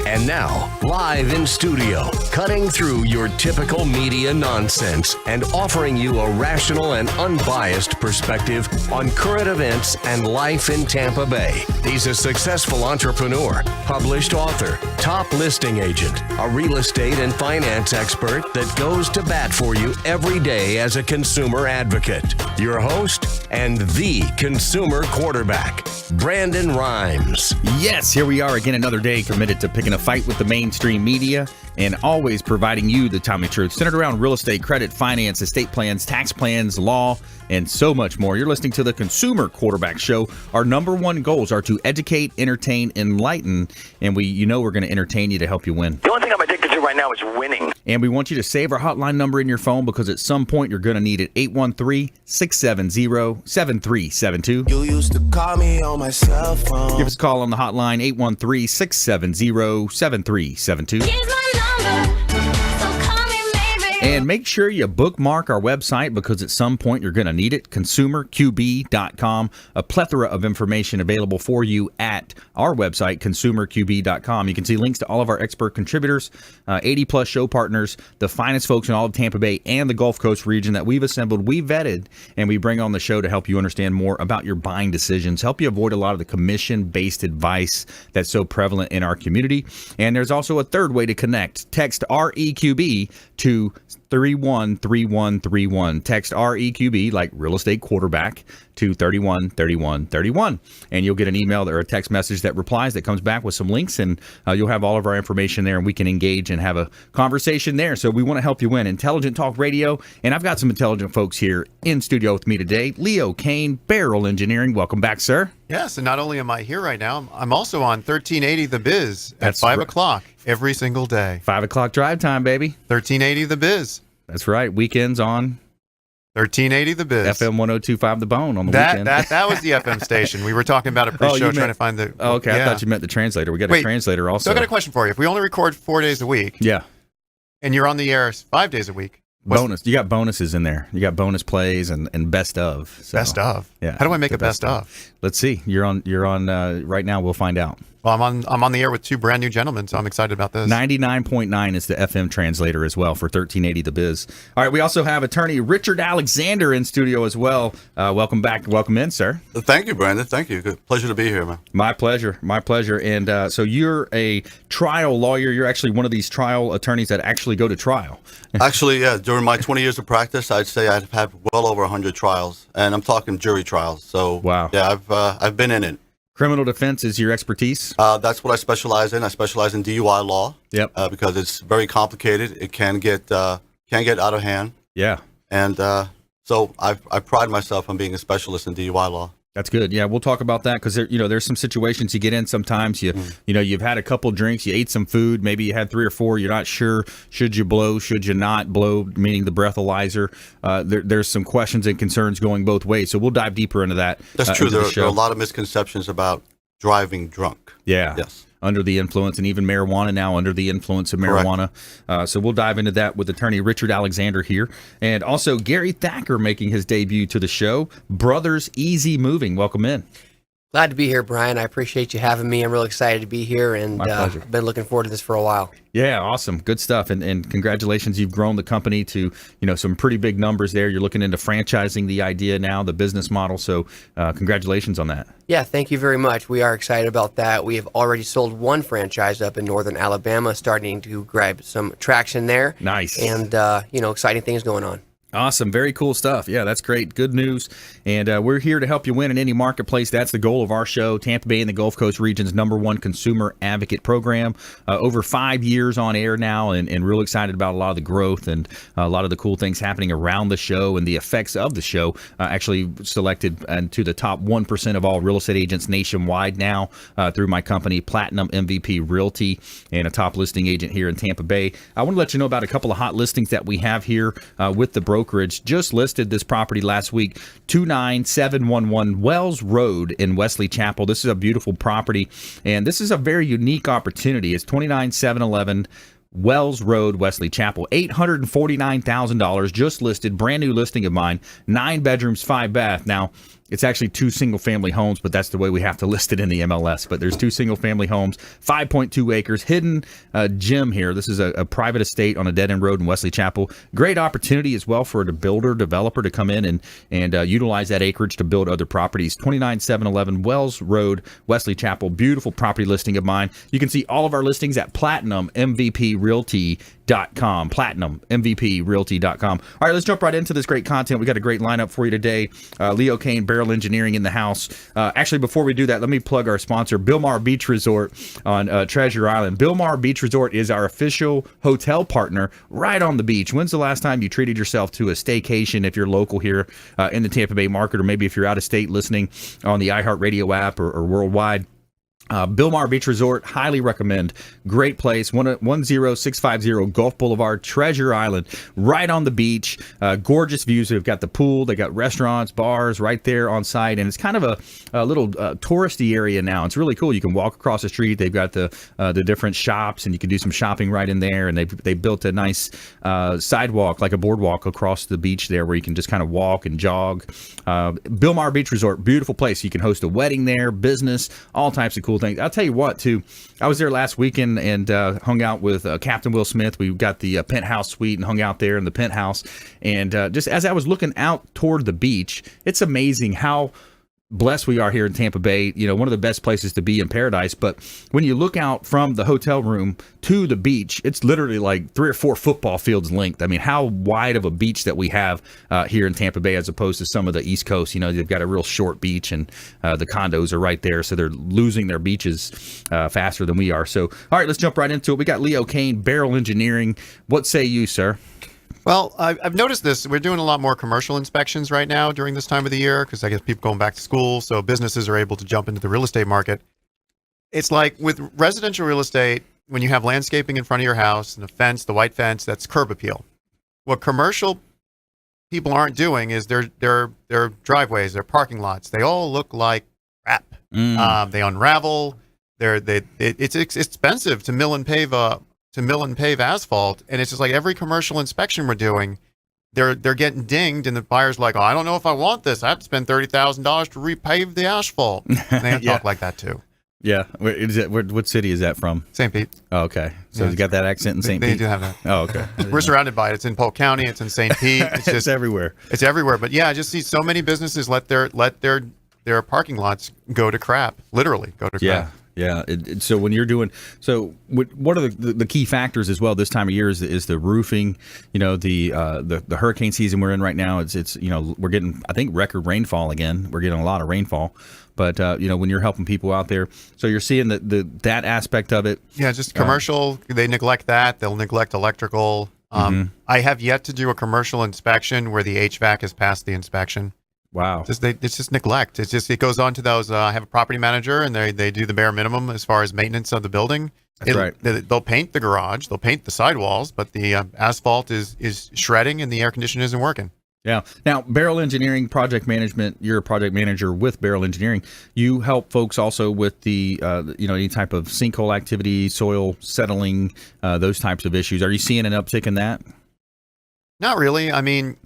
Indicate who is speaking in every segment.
Speaker 1: And now, live in studio, cutting through your typical media nonsense and offering you a rational and unbiased perspective on current events and life in Tampa Bay. He's a successful entrepreneur, published author, top listing agent, a real estate and finance expert that goes to bat for you every day as a consumer advocate. Your host and the consumer quarterback, Brandon Rhymes.
Speaker 2: Yes, here we are again, another day committed to picking a fight with the mainstream media and always providing you the timely truth centered around real estate, credit, finance, estate plans, tax plans, law, and so much more. You're listening to the Consumer Quarterback Show. Our number one goals are to educate, entertain, enlighten, and we're going to entertain you to help you win.
Speaker 3: The only thing I'm addicted to right now is winning.
Speaker 2: And we want you to save our hotline number in your phone because at some point you're going to need it. 813-670-7372.
Speaker 4: You used to call me on my cell phone.
Speaker 2: Give us a call on the hotline, 813-670-7372.
Speaker 5: Here's my number, so call me maybe.
Speaker 2: And make sure you bookmark our website because at some point you're going to need it, consumerqb.com. A plethora of information available for you at our website, consumerqb.com. You can see links to all of our expert contributors, 80-plus show partners, the finest folks in all of Tampa Bay and the Gulf Coast region that we've assembled, we vetted, and we bring on the show to help you understand more about your buying decisions, help you avoid a lot of the commission-based advice that's so prevalent in our community. And there's also a third way to connect. Text REQB to 313131. Text REQB, like real estate quarterback, to 313131. And you'll get an email or a text message that replies that comes back with some links, and you'll have all of our information there, and we can engage and have a conversation there. So we want to help you win. Intelligent Talk Radio, and I've got some intelligent folks here in studio with me today. Leo Kane, Barrel Engineering. Welcome back, sir.
Speaker 6: Yes, and not only am I here right now, I'm also on 1380 The Biz at
Speaker 2: That's
Speaker 6: 5
Speaker 2: right.
Speaker 6: o'clock every single day.
Speaker 2: 5 o'clock drive time, baby.
Speaker 6: 1380 The Biz.
Speaker 2: That's right. Weekends on
Speaker 6: 1380 The Biz.
Speaker 2: FM 102.5 The Bone on the weekend.
Speaker 6: That was the FM station. We were talking about it pre-show, trying to find the...
Speaker 2: Oh, okay.
Speaker 6: Yeah.
Speaker 2: I thought you meant the translator. We got a translator also.
Speaker 6: So I got a question for you. If we only record 4 days a week,
Speaker 2: Yeah.
Speaker 6: and you're on the air 5 days a week,
Speaker 2: Bonus. You got bonuses in there. You got bonus plays and best of. So,
Speaker 6: best of?
Speaker 2: Yeah.
Speaker 6: How do I make
Speaker 2: the
Speaker 6: a best of?
Speaker 2: Let's see. You're on right now. We'll find out.
Speaker 6: Well, I'm on the air with two brand new gentlemen, so I'm excited about this.
Speaker 2: 99.9 is the FM translator as well for 1380 The Biz. All right, we also have attorney Richard Alexander in studio as well. Welcome back. Welcome in, sir.
Speaker 7: Thank you, Brandon. Thank you. Good. Pleasure to be here, man.
Speaker 2: My pleasure. My pleasure. And so you're a trial lawyer. You're actually one of these trial attorneys that actually go to trial.
Speaker 7: Actually, yeah, during my 20 years of practice, I'd say I've had well over 100 trials, and I'm talking jury trials. So,
Speaker 2: wow.
Speaker 7: Yeah, I've been in it.
Speaker 2: Criminal defense is your expertise?
Speaker 7: That's what I specialize in. I specialize in DUI law.
Speaker 2: Yep.
Speaker 7: Because it's very complicated. It can get out of hand.
Speaker 2: Yeah.
Speaker 7: And so I pride myself on being a specialist in DUI law.
Speaker 2: That's good. Yeah, we'll talk about that because there's some situations you get in sometimes. You've had a couple drinks, you ate some food, maybe you had 3 or 4. You're not sure should you blow, should you not blow, meaning the breathalyzer. There's some questions and concerns going both ways. So we'll dive deeper into that.
Speaker 7: That's true. There are a
Speaker 2: lot
Speaker 7: lot of misconceptions about driving drunk.
Speaker 2: Yeah.
Speaker 7: Yes.
Speaker 2: Under the influence, and even marijuana now under the influence of marijuana. So we'll dive into that with attorney Richard Alexander here. And also Gary Thacker making his debut to the show. Brothers Easy Moving. Welcome in.
Speaker 8: Glad to be here, Brian. I appreciate you having me. I'm really excited to be here, and
Speaker 2: My pleasure.
Speaker 8: been looking forward to this for a while.
Speaker 2: Yeah, awesome. Good stuff. And congratulations. You've grown the company to, some pretty big numbers there. You're looking into franchising the idea now, the business model. So congratulations on that.
Speaker 8: Yeah, thank you very much. We are excited about that. We have already sold one franchise up in northern Alabama, starting to grab some traction there.
Speaker 2: Nice.
Speaker 8: And, exciting things going on.
Speaker 2: Awesome. Very cool stuff. Yeah, that's great. Good news. And we're here to help you win in any marketplace. That's the goal of our show. Tampa Bay and the Gulf Coast region's #1 consumer advocate program. Over 5 years on air now, and real excited about a lot of the growth and a lot of the cool things happening around the show and the effects of the show. Actually selected to the top 1% of all real estate agents nationwide now through my company, Platinum MVP Realty, and a top listing agent here in Tampa Bay. I want to let you know about a couple of hot listings that we have here with the brokerage. Just listed this property last week, 29711 Wells Road in Wesley Chapel. This is a beautiful property, and this is a very unique opportunity. It's 29711 Wells Road, Wesley Chapel, $849,000, just listed, brand new listing of mine, 9 bedrooms, 5 bath. Now, It's actually 2 single-family homes, but that's the way we have to list it in the MLS. But there's 2 single-family homes, 5.2 acres, hidden gem here. This is a private estate on a dead-end road in Wesley Chapel. Great opportunity as well for a developer to come in and utilize that acreage to build other properties. 29711 Wells Road, Wesley Chapel. Beautiful property listing of mine. You can see all of our listings at PlatinumMVPRealty.com. PlatinumMVPRealty.com. All right, let's jump right into this great content. We got a great lineup for you today. Leo Kane, Barrel Engineering in the house. Actually, before we do that, let me plug our sponsor, Bilmar Beach Resort on Treasure Island. Bilmar Beach Resort is our official hotel partner right on the beach. When's the last time you treated yourself to a staycation if you're local here in the Tampa Bay market, or maybe if you're out of state listening on the iHeartRadio app or worldwide? Bilmar Beach Resort, highly recommend. Great place, 10650 Gulf Boulevard, Treasure Island, right on the beach. Gorgeous views. They've got the pool, they got restaurants, bars right there on site, and it's kind of a little touristy area now. It's really cool. You can walk across the street. They've got the different shops, and you can do some shopping right in there. And they built a nice sidewalk, like a boardwalk across the beach there, where you can just kind of walk and jog. Bilmar Beach Resort, beautiful place. You can host a wedding there, business, all types of cool things. I'll tell you what, too. I was there last weekend and hung out with Captain Will Smith. We got the penthouse suite and hung out there in the penthouse. And just as I was looking out toward the beach, it's amazing how blessed we are here in Tampa Bay. You know, one of the best places to be in paradise. But when you look out from the hotel room to the beach, it's literally like 3 or 4 football fields length. I mean, how wide of a beach that we have here in Tampa Bay as opposed to some of the East Coast. You know, they've got a real short beach, and the condos are right there, so they're losing their beaches faster than we are. So, all right, let's jump right into it. We got Leo Kane, Barrel Engineering. What say you, sir?
Speaker 6: Well, I've noticed this. We're doing a lot more commercial inspections right now during this time of the year because I guess people going back to school, so businesses are able to jump into the real estate market. It's like with residential real estate, when you have landscaping in front of your house and a fence, the white fence, that's curb appeal. What commercial people aren't doing is their driveways, their parking lots, they all look like crap. They unravel. It's expensive to mill and pave asphalt, and it's just like every commercial inspection we're doing, they're getting dinged, and the buyer's like, "Oh, I don't know if I want this. I have to spend $30,000 to repave the asphalt." And they
Speaker 2: Yeah.
Speaker 6: talk like that too.
Speaker 2: Yeah. What city is that from?
Speaker 6: St. Pete.
Speaker 2: Oh, okay. So
Speaker 6: Yeah.
Speaker 2: you got that accent in St.
Speaker 6: They
Speaker 2: Pete?
Speaker 6: do have that.
Speaker 2: Oh, okay.
Speaker 6: We're surrounded by it. It's in Polk County. It's in St. Pete. It's just
Speaker 2: It's everywhere.
Speaker 6: It's everywhere. But yeah, I just see so many businesses let their parking lots go to crap. Literally go to crap.
Speaker 2: Yeah. Yeah. So when you're doing, what are the key factors as well this time of year is the roofing, you know, the hurricane season we're in right now. It's you know, we're getting, I think, record rainfall again. We're getting a lot of rainfall, but you know, when you're helping people out there, so you're seeing that aspect of it.
Speaker 6: Yeah. Just commercial. They neglect that. They'll neglect electrical. I have yet to do a commercial inspection where the HVAC has passed the inspection.
Speaker 2: Wow.
Speaker 6: It's just neglect. It goes on to those. I have a property manager, and they do the bare minimum as far as maintenance of the building.
Speaker 2: That's right.
Speaker 6: They'll paint the garage, they'll paint the sidewalls, but the asphalt is shredding, and the air conditioner isn't working.
Speaker 2: Yeah. Now, Barrel Engineering Project Management. You're a project manager with Barrel Engineering. You help folks also with the you know, any type of sinkhole activity, soil settling, those types of issues. Are you seeing an uptick in that?
Speaker 6: Not really. I mean,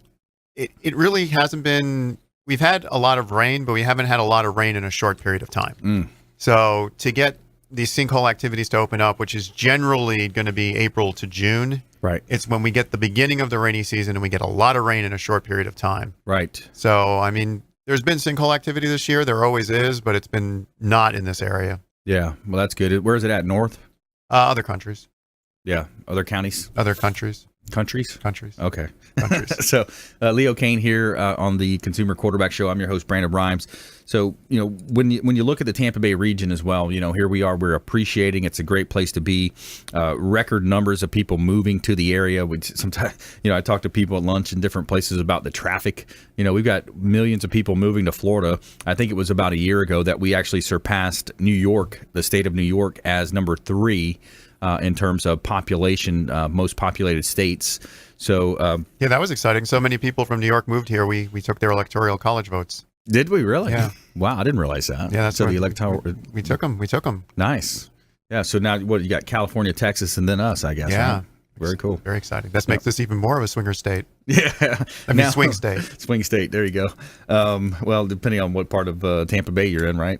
Speaker 6: it really hasn't been. We've had a lot of rain, but we haven't had a lot of rain in a short period of time. So to get these sinkhole activities to open up, which is generally going to be April to June,
Speaker 2: right?
Speaker 6: It's when we get the beginning of the rainy season, and we get a lot of rain in a short period of time.
Speaker 2: Right.
Speaker 6: So, I mean, there's been sinkhole activity this year. There always is, but it's been not in this area.
Speaker 2: Yeah. Well, that's good. Where is it at? North?
Speaker 6: Other countries.
Speaker 2: Yeah. Other counties?
Speaker 6: Other countries.
Speaker 2: Countries?
Speaker 6: Countries.
Speaker 2: Okay.
Speaker 6: Countries.
Speaker 2: So, Leo Kane here on the Consumer Quarterback Show. I'm your host, Brandon Rhymes. So, you know, when you look at the Tampa Bay region as well, you know, here we are. We're appreciating. It's a great place to be. Record numbers of people moving to the area. Which sometimes, you know, I talk to people at lunch in different places about the traffic. You know, we've got millions of people moving to Florida. I think it was about a year ago that we actually surpassed New York, the state of New York, as number 3. In terms of population, most populated states. So
Speaker 6: yeah, that was exciting. So many people from New York moved here. We took their electoral college votes.
Speaker 2: Did we really?
Speaker 6: Yeah.
Speaker 2: Wow, I didn't realize that.
Speaker 6: Yeah, that's
Speaker 2: so
Speaker 6: right.
Speaker 2: the electoral.
Speaker 6: We took them.
Speaker 2: Nice. Yeah. So now what you got? California, Texas, and then us, I guess.
Speaker 6: Yeah.
Speaker 2: Huh? Very cool.
Speaker 6: Very exciting. That makes this even more of a swinger state.
Speaker 2: Yeah.
Speaker 6: Swing state.
Speaker 2: Swing state. There you go. Well, depending on what part of Tampa Bay you're in, right?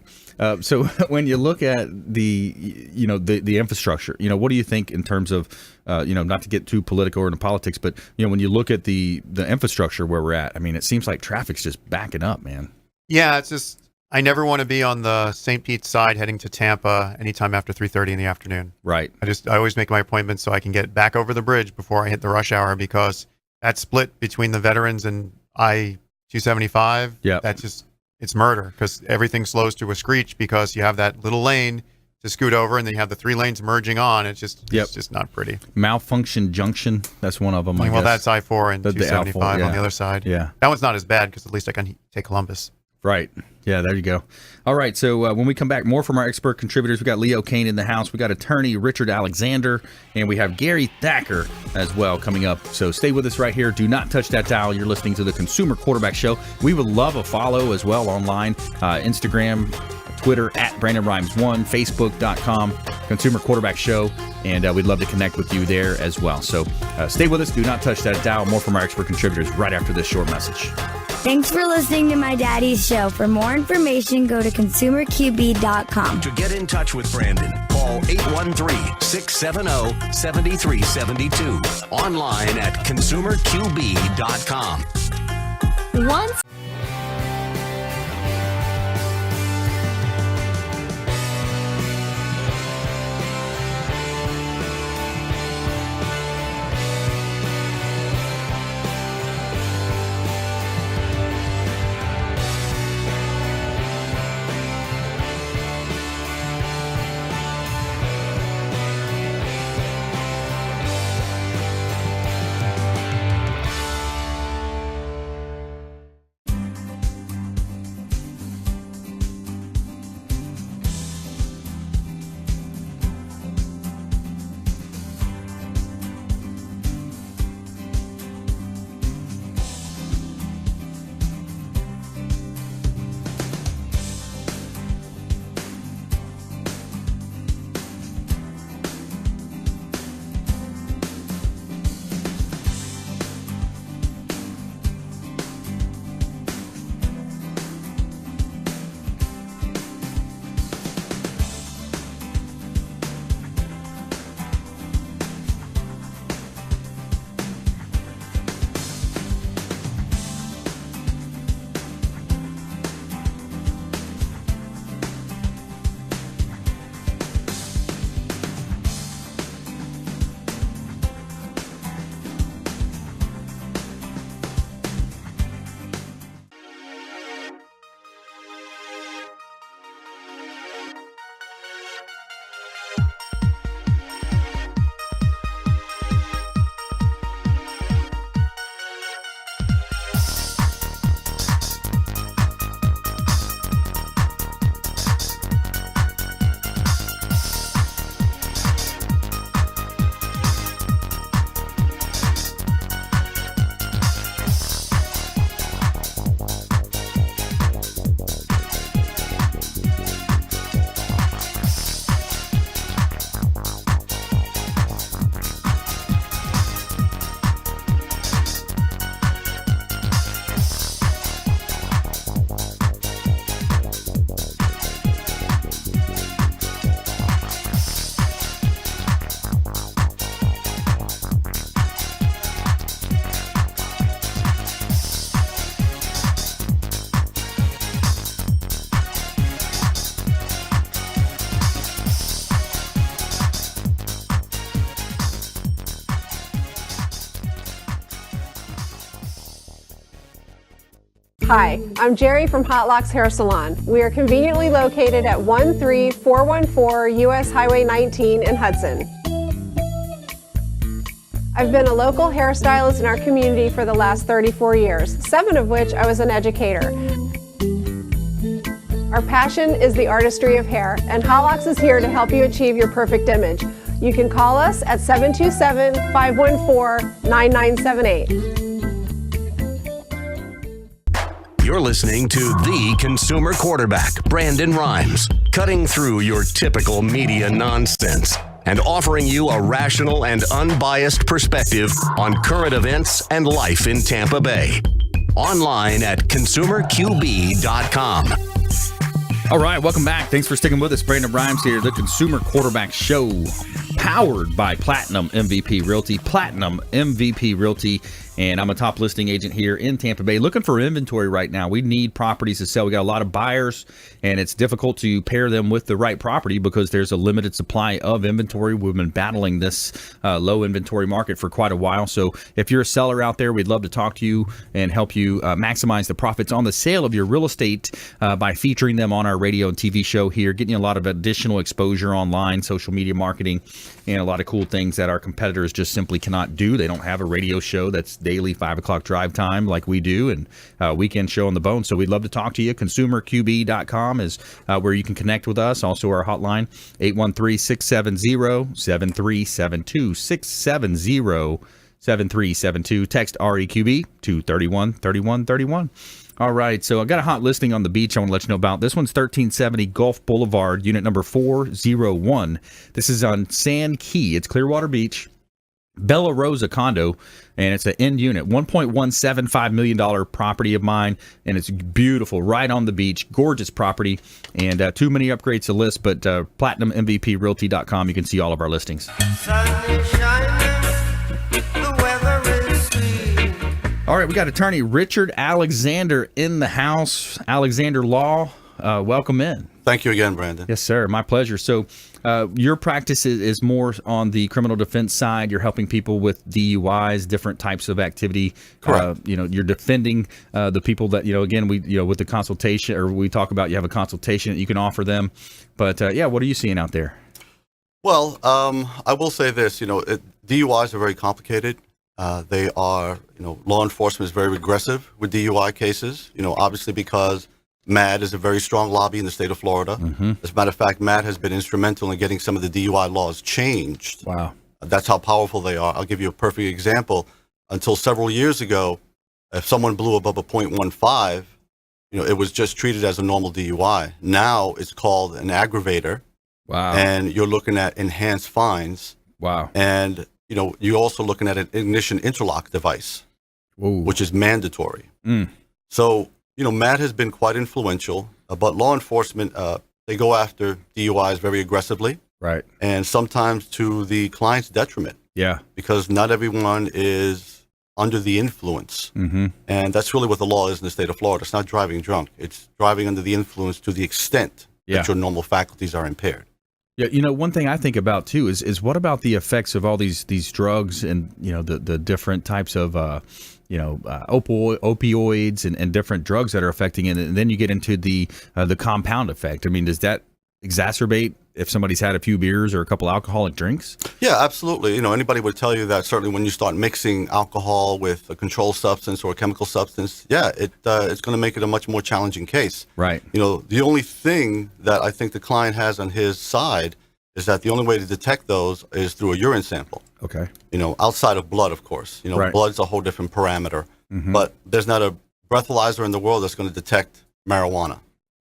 Speaker 2: So when you look at the infrastructure, what do you think in terms of, not to get too political or into politics, but, when you look at the infrastructure where we're at, I mean, it seems like traffic's just backing up, man.
Speaker 6: Yeah, it's just, I never want to be on the St. Pete side heading to Tampa anytime after 3:30 in the afternoon.
Speaker 2: Right.
Speaker 6: I always make my appointments so I can get back over the bridge before I hit the rush hour, because that split between the Veterans and I-275, it's murder, because everything slows to a screech because you have that little lane to scoot over, and then you have the 3 lanes merging on. It's just not pretty.
Speaker 2: Malfunction Junction, that's one of them, I guess.
Speaker 6: That's I-4 and 275 on the other side.
Speaker 2: Yeah.
Speaker 6: That one's not as bad because at least I can take Columbus.
Speaker 2: Right. Yeah, there you go. All right, so when we come back, more from our expert contributors. We got Leo Kane in the house. We got attorney Richard Alexander, and we have Gary Thacker as well coming up. So stay with us right here. Do not touch that dial. You're listening to the Consumer Quarterback Show. We would love a follow as well online, Instagram, Twitter at Brandon Rhymes 1, Facebook.com, Consumer Quarterback Show, and we'd love to connect with you there as well. So stay with us. Do not touch that dial. More from our expert contributors right after this short message.
Speaker 5: Thanks for listening to my daddy's show. For more information, go to consumerqb.com.
Speaker 1: To get in touch with Brandon, call 813-670-7372. Online at consumerqb.com.
Speaker 5: Once
Speaker 9: Hi, I'm Jerry from Hot Locks Hair Salon. We are conveniently located at 13414 US Highway 19 in Hudson. I've been a local hairstylist in our community for the last 34 years, 7 of which I was an educator. Our passion is the artistry of hair, and Hot Locks is here to help you achieve your perfect image. You can call us at 727-514-9978.
Speaker 1: You're listening to the Consumer Quarterback, Brandon Rhymes, cutting through your typical media nonsense and offering you a rational and unbiased perspective on current events and life in Tampa Bay. Online at consumerqb.com.
Speaker 2: All right, welcome back. Thanks for sticking with us. Brandon Rhymes here, the Consumer Quarterback Show, powered by Platinum MVP Realty. Platinum MVP Realty. And I'm a top listing agent here in Tampa Bay looking for inventory right now. We need properties to sell. We got a lot of buyers, and it's difficult to pair them with the right property because there's a limited supply of inventory. We've been battling this low inventory market for quite a while. So if you're a seller out there, we'd love to talk to you and help you maximize the profits on the sale of your real estate by featuring them on our radio and TV show here, getting you a lot of additional exposure online, social media marketing, and a lot of cool things that our competitors just simply cannot do. They don't have a radio show that's daily 5 o'clock drive time like we do, and weekend show on the bone. So we'd love to talk to you. ConsumerQB.com is where you can connect with us. Also our hotline, 813-670-7372, 670-7372. Text REQB to 313131. All right, so I got a hot listing on the beach I want to let you know about. This one's 1370 Gulf Boulevard, unit number 401. This is on Sand Key. It's Clearwater Beach. Bella Rosa condo, and it's an end unit, $1.175 million property of mine, and it's beautiful, right on the beach, gorgeous property, and too many upgrades to list, but PlatinumMVPRealty.com, you can see all of our listings. All right, we got attorney Richard Alexander in the house. Alexander Law, welcome in.
Speaker 7: Thank you again, Brandon.
Speaker 2: Yes, sir. My pleasure. So your practice is more on the criminal defense side. You're helping people with DUIs, different types of activity.
Speaker 7: Correct.
Speaker 2: You're defending the people that, again, with the consultation, or we talk about you have a consultation that you can offer them. But, what are you seeing out there?
Speaker 7: Well, I will say this, DUIs are very complicated. They are, law enforcement is very aggressive with DUI cases, obviously because MAD is a very strong lobby in the state of Florida.
Speaker 2: Mm-hmm.
Speaker 7: As a matter of fact, MAD has been instrumental in getting some of the DUI laws changed.
Speaker 2: Wow.
Speaker 7: That's how powerful they are. I'll give you a perfect example. Until several years ago, if someone blew above a .15, it was just treated as a normal DUI. Now it's called an aggravator.
Speaker 2: Wow.
Speaker 7: And you're looking at enhanced fines.
Speaker 2: Wow.
Speaker 7: And, you're also looking at an ignition interlock device, which is mandatory.
Speaker 2: Mm.
Speaker 7: So, MAD has been quite influential, but law enforcement, they go after DUIs very aggressively.
Speaker 2: Right.
Speaker 7: And sometimes to the client's detriment.
Speaker 2: Yeah.
Speaker 7: Because not everyone is under the influence.
Speaker 2: Mm-hmm.
Speaker 7: And that's really what the law is in the state of Florida. It's not driving drunk. It's driving under the influence to the extent that your normal faculties are impaired.
Speaker 2: Yeah, one thing I think about too is what about the effects of all these drugs and the different types of opioids and different drugs that are affecting it, and then you get into the compound effect. I mean, does that exacerbate if somebody's had a few beers or a couple alcoholic drinks?
Speaker 7: Yeah, absolutely. Anybody would tell you that certainly when you start mixing alcohol with a controlled substance or a chemical substance, it's going to make it a much more challenging case.
Speaker 2: Right.
Speaker 7: The only thing that I think the client has on his side is that the only way to detect those is through a urine sample.
Speaker 2: Okay.
Speaker 7: Outside of blood, of course.
Speaker 2: Right.
Speaker 7: Blood's a whole different parameter.
Speaker 2: Mm-hmm.
Speaker 7: But there's not a breathalyzer in the world that's going to detect marijuana.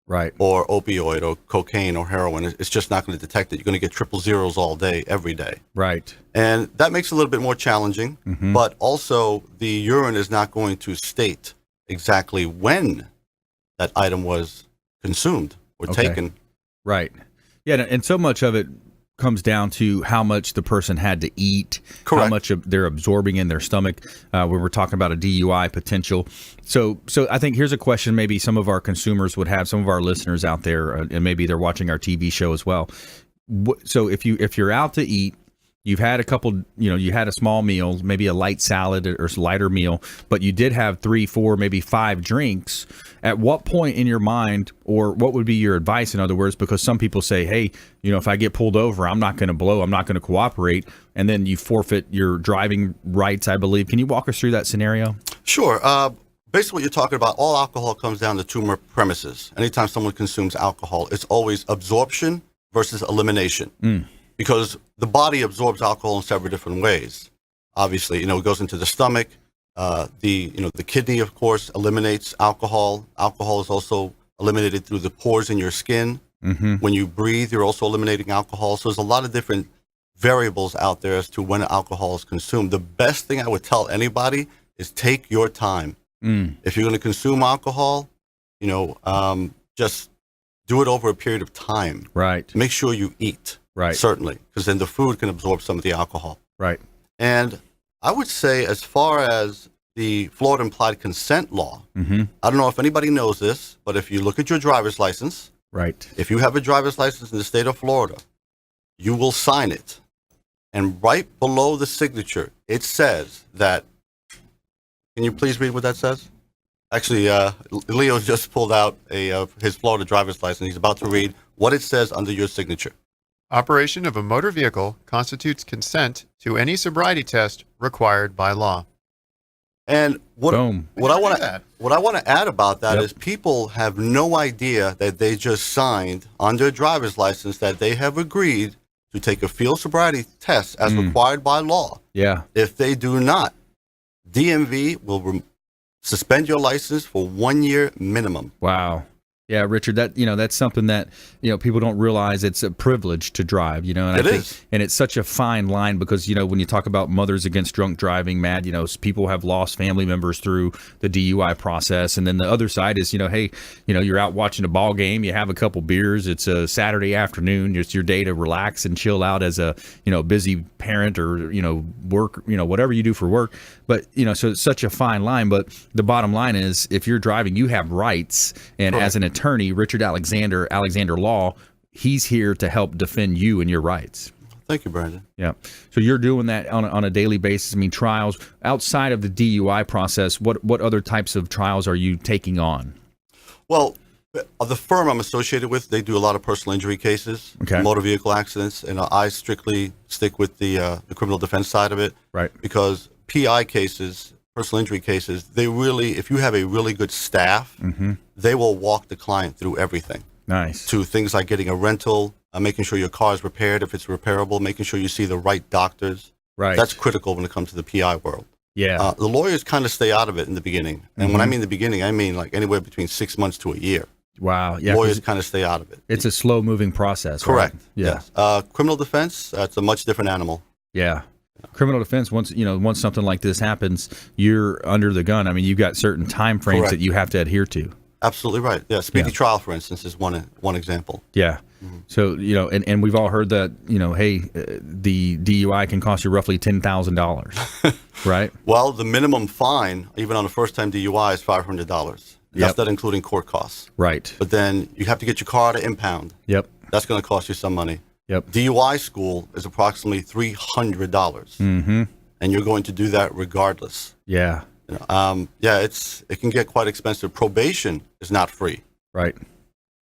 Speaker 2: Right.
Speaker 7: Or opioid or cocaine or heroin. It's just not going to detect it. You're going to get 000s all day, every day.
Speaker 2: Right.
Speaker 7: And that makes it a little bit more challenging.
Speaker 2: Mm-hmm.
Speaker 7: But also, the urine is not going to state exactly when that item was consumed or taken.
Speaker 2: Right. Yeah, and so much of it comes down to how much the person had to eat,
Speaker 7: Correct.
Speaker 2: How much they're absorbing in their stomach when we're talking about a DUI potential. So I think here's a question maybe some of our consumers would have, some of our listeners out there, and maybe they're watching our TV show as well. So if you're out to eat, you've had a couple, you had a small meal, maybe a light salad or lighter meal, but you did have 3, 4, maybe 5 drinks. At what point in your mind, or what would be your advice, in other words, because some people say, hey, if I get pulled over, I'm not going to blow, I'm not going to cooperate, and then you forfeit your driving rights, I believe. Can you walk us through that scenario?
Speaker 7: Sure. Basically, what you're talking about, all alcohol comes down to 2 premises. Anytime someone consumes alcohol, it's always absorption versus elimination. Because the body absorbs alcohol in several different ways. Obviously, it goes into the stomach. The kidney, of course, eliminates alcohol. Alcohol is also eliminated through the pores in your skin.
Speaker 2: Mm-hmm.
Speaker 7: When you breathe, you're also eliminating alcohol. So there's a lot of different variables out there as to when alcohol is consumed. The best thing I would tell anybody is take your time. If you're going to consume alcohol, just do it over a period of time.
Speaker 2: Right.
Speaker 7: Make sure you eat.
Speaker 2: Right.
Speaker 7: Certainly, because then the food can absorb some of the alcohol.
Speaker 2: Right.
Speaker 7: And I would say, as far as the Florida implied consent law, I don't know if anybody knows this, but if you look at your driver's license,
Speaker 2: right,
Speaker 7: if you have a driver's license in the state of Florida, you will sign it. And right below the signature, it says that, can you please read what that says? Actually, Leo just pulled out his Florida driver's license. He's about to read what it says under your signature.
Speaker 6: Operation of a motor vehicle constitutes consent to any sobriety test required by law.
Speaker 7: And what I want to add about that
Speaker 2: Yep.
Speaker 7: is people have no idea that they just signed on their driver's license that they have agreed to take a field sobriety test as required by law.
Speaker 2: Yeah.
Speaker 7: If they do not, DMV will suspend your license for 1 year minimum.
Speaker 2: Wow. Yeah, Richard, that's something that, people don't realize. It's a privilege to drive, and I think and it's such a fine line because, when you talk about Mothers Against Drunk Driving, Matt, people have lost family members through the DUI process. And then the other side is, hey, you're out watching a ball game, you have a couple beers, it's a Saturday afternoon, it's your day to relax and chill out as a, busy parent or, work, whatever you do for work. But, so it's such a fine line. But the bottom line is if you're driving, you have rights. And as an attorney, Richard Alexander Law, he's here to help defend you and your rights.
Speaker 7: Thank you, Brandon.
Speaker 2: Yeah. So you're doing that on a daily basis. I mean, trials outside of the DUI process, what other types of trials are you taking on?
Speaker 7: Well, the firm I'm associated with, they do a lot of personal injury cases, motor vehicle accidents, and I strictly stick with the criminal defense side of it.
Speaker 2: Right.
Speaker 7: Because PI cases, personal injury cases, if you have a really good staff, they will walk the client through everything.
Speaker 2: Nice.
Speaker 7: To things like getting a rental, making sure your car is repaired if it's repairable, making sure you see the right doctors.
Speaker 2: Right.
Speaker 7: That's critical when it comes to the PI world.
Speaker 2: Yeah.
Speaker 7: The lawyers kind of stay out of it in the beginning. And when I mean the beginning, I mean like anywhere between 6 months to a year.
Speaker 2: Wow. Yeah.
Speaker 7: Lawyers kind of stay out of it.
Speaker 2: It's a slow-moving process.
Speaker 7: Correct.
Speaker 2: Right? Yeah.
Speaker 7: Yes. Criminal defense, it's a much different animal.
Speaker 2: Yeah. Criminal defense, once something like this happens, you're under the gun. I mean, you've got certain time frames that you have to adhere to.
Speaker 7: Absolutely right. Yeah, speedy trial, for instance, is one example.
Speaker 2: Yeah. So, and we've all heard that, hey, the DUI can cost you roughly $10,000, right?
Speaker 7: Well, the minimum fine, even on a first-time DUI, is $500. That's not including court costs.
Speaker 2: Right.
Speaker 7: But then you have to get your car out of impound.
Speaker 2: Yep.
Speaker 7: That's going to cost you some money.
Speaker 2: Yep.
Speaker 7: DUI school is approximately $300. And you're going to do that regardless.
Speaker 2: Yeah.
Speaker 7: It can get quite expensive. Probation is not free.
Speaker 2: Right.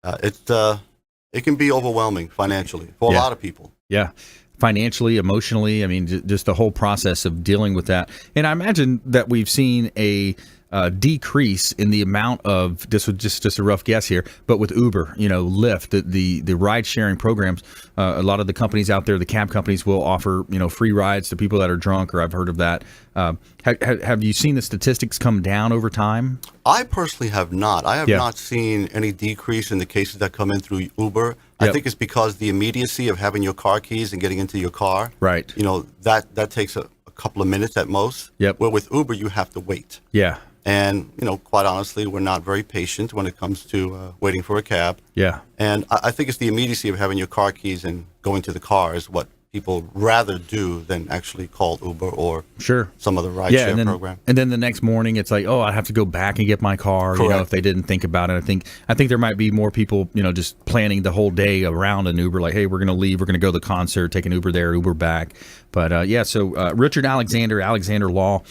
Speaker 7: It can be overwhelming financially for a lot of people.
Speaker 2: Yeah. Financially, emotionally, I mean, just the whole process of dealing with that. And I imagine that we've seen a decrease in the amount of, this was just a rough guess here, but with Uber, Lyft, the ride sharing programs, a lot of the companies out there, the cab companies will offer, free rides to people that are drunk, or I've heard of that. Have you seen the statistics come down over time?
Speaker 7: I personally have not. I have not seen any decrease in the cases that come in through Uber. I think it's because the immediacy of having your car keys and getting into your car.
Speaker 2: Right.
Speaker 7: That takes a couple of minutes at most.
Speaker 2: Yep.
Speaker 7: Where with Uber, you have to wait.
Speaker 2: Yeah.
Speaker 7: And, quite honestly, we're not very patient when it comes to waiting for a cab.
Speaker 2: Yeah.
Speaker 7: And I think it's the immediacy of having your car keys and going to the car is what people rather do than actually call Uber or some other ride-share program.
Speaker 2: And then the next morning, it's like, I have to go back and get my car.
Speaker 7: Correct.
Speaker 2: If they didn't think about it, I think there might be more people, just planning the whole day around an Uber. Like, hey, we're going to leave, we're going to go to the concert, take an Uber there, Uber back. But so Richard Alexander Law,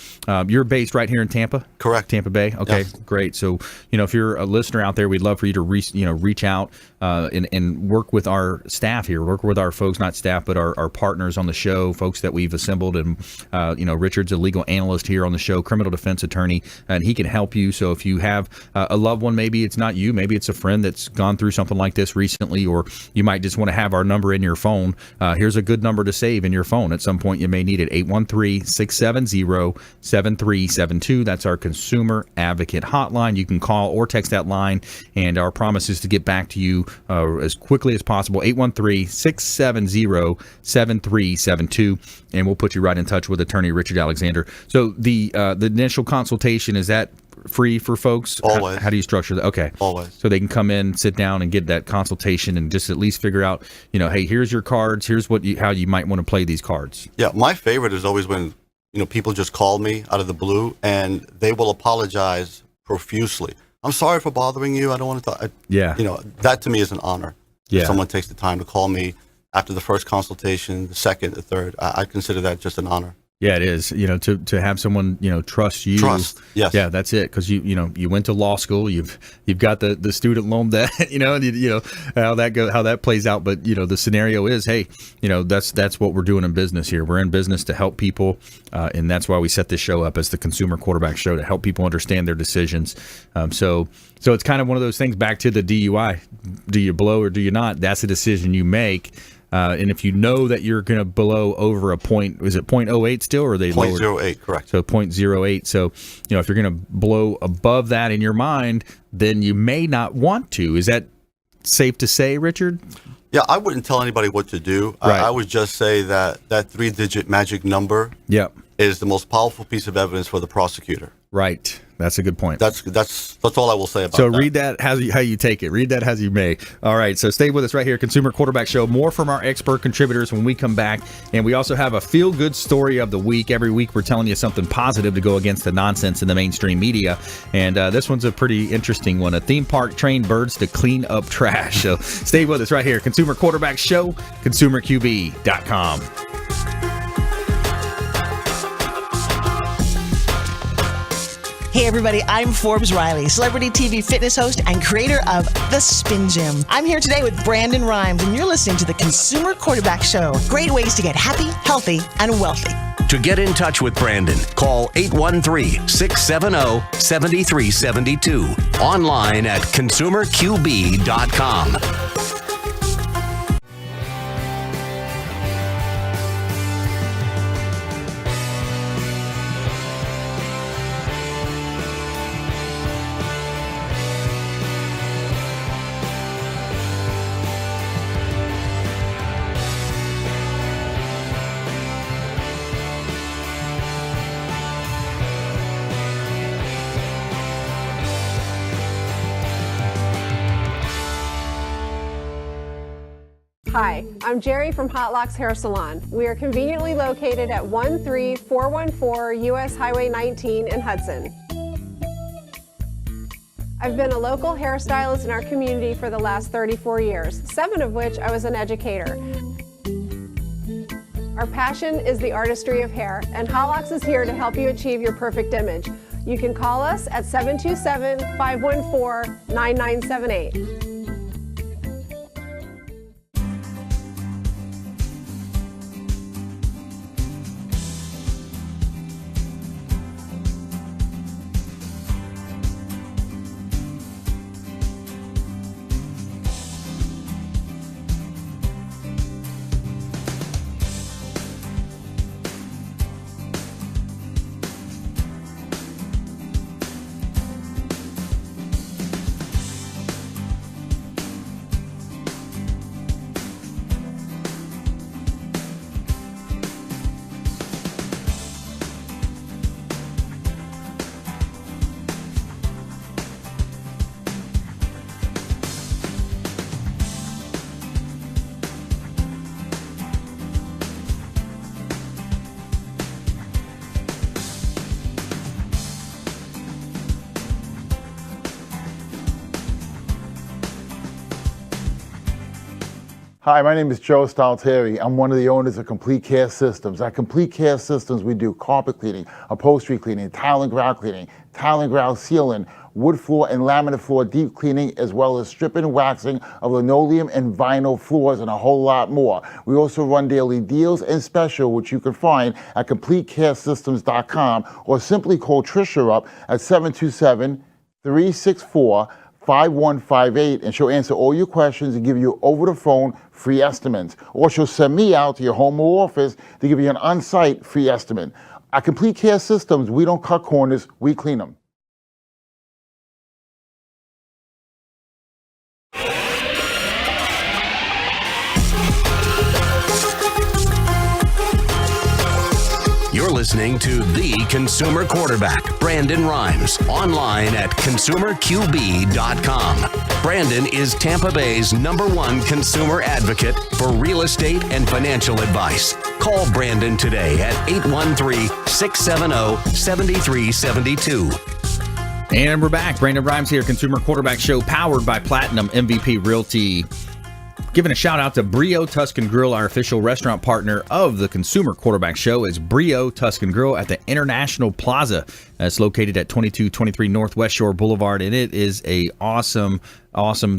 Speaker 2: you're based right here in Tampa.
Speaker 7: Correct.
Speaker 2: Tampa Bay. Okay, great. So if you're a listener out there, we'd love for you to reach out and work with our staff here, work with our folks, not staff, but our partners on the show, folks that we've assembled. And Richard's a legal analyst here on the show, criminal defense attorney, and he can help you. So if you have a loved one, maybe it's not you, maybe it's a friend that's gone through something like this recently, or you might just want to have our number in your phone. Here's a good number to save in your phone. At some point you may need it. 813-670-7372. That's our consumer advocate hotline. You can call or text that line, and our promise is to get back to you as quickly as possible. 813-670-7372. 7372, and we'll put you right in touch with attorney Richard Alexander. So the initial consultation, is that free for folks?
Speaker 7: Always.
Speaker 2: How do you structure that? Okay.
Speaker 7: Always.
Speaker 2: So they can come in, sit down, and get that consultation, and just at least figure out, hey, here's your cards. Here's how you might want to play these cards.
Speaker 7: Yeah, my favorite is always when people just call me out of the blue and they will apologize profusely. I'm sorry for bothering you. I don't want to talk.
Speaker 2: Yeah.
Speaker 7: That to me is an honor.
Speaker 2: Yeah.
Speaker 7: If someone takes the time to call me after the first consultation, the second, the third, I consider that just an honor.
Speaker 2: Yeah, it is. To have someone trust you.
Speaker 7: Trust. Yes.
Speaker 2: Yeah, that's it. Because you went to law school. You've got the student loan debt. How that plays out. But the scenario is, hey, that's what we're doing in business here. We're in business to help people, and that's why we set this show up as the Consumer Quarterback Show, to help people understand their decisions. So it's kind of one of those things. Back to the DUI. Do you blow or do you not? That's a decision you make. And if you know that you're going to blow over a point, is it 0.08 still, or are they lowered?
Speaker 7: 0.08, correct.
Speaker 2: So 0.08. So, if you're going to blow above that in your mind, then you may not want to. Is that safe to say, Richard?
Speaker 7: Yeah, I wouldn't tell anybody what to do.
Speaker 2: Right.
Speaker 7: I would just say that 3-digit magic number is the most powerful piece of evidence for the prosecutor.
Speaker 2: Right. That's a good point.
Speaker 7: That's all I will say about that.
Speaker 2: So read that how you take it. Read that as you may. All right. So stay with us right here, Consumer Quarterback Show. More from our expert contributors when we come back. And we also have a feel-good story of the week. Every week we're telling you something positive to go against the nonsense in the mainstream media. And this one's a pretty interesting one. A theme park trained birds to clean up trash. So stay with us right here, Consumer Quarterback Show, ConsumerQB.com.
Speaker 10: Hey everybody, I'm Forbes Riley, celebrity TV fitness host and creator of The Spin Gym. I'm here today with Brandon Rhymes, and you're listening to the Consumer Quarterback Show. Great ways to get happy, healthy, and wealthy.
Speaker 1: To get in touch with Brandon, call 813-670-7372. Online at ConsumerQB.com.
Speaker 9: Hi, I'm Jerry from Hot Locks Hair Salon. We are conveniently located at 13414 US Highway 19 in Hudson. I've been a local hairstylist in our community for the last 34 years, 7 of which I was an educator. Our passion is the artistry of hair, and Hot Locks is here to help you achieve your perfect image. You can call us at 727-514-9978.
Speaker 11: Hi, my name is Joe Stalteri. I'm one of the owners of Complete Care Systems. At Complete Care Systems, we do carpet cleaning, upholstery cleaning, tile and grout sealing, wood floor and laminate floor deep cleaning, as well as stripping and waxing of linoleum and vinyl floors, and a whole lot more. We also run daily deals and special, which you can find at CompleteCareSystems.com, or simply call Trisha up at 727-364-5158, and she'll answer all your questions and give you over the phone free estimates. Or she'll send me out to your home or office to give you an on-site free estimate. At Complete Care Systems, we don't cut corners, we clean them.
Speaker 1: listening to the Consumer Quarterback, Brandon Rhymes, online at consumerqb.com. Brandon is Tampa Bay's #1 consumer advocate for real estate and financial advice. Call Brandon today at 813-670-7372.
Speaker 2: And we're back. Brandon Rhymes here, Consumer Quarterback Show, powered by Platinum MVP Realty. Giving a shout out to Brio Tuscan Grill, our official restaurant partner of the Consumer Quarterback Show. Is Brio Tuscan Grill at the International Plaza. It's located at 2223 Northwest Shore Boulevard, and it is a awesome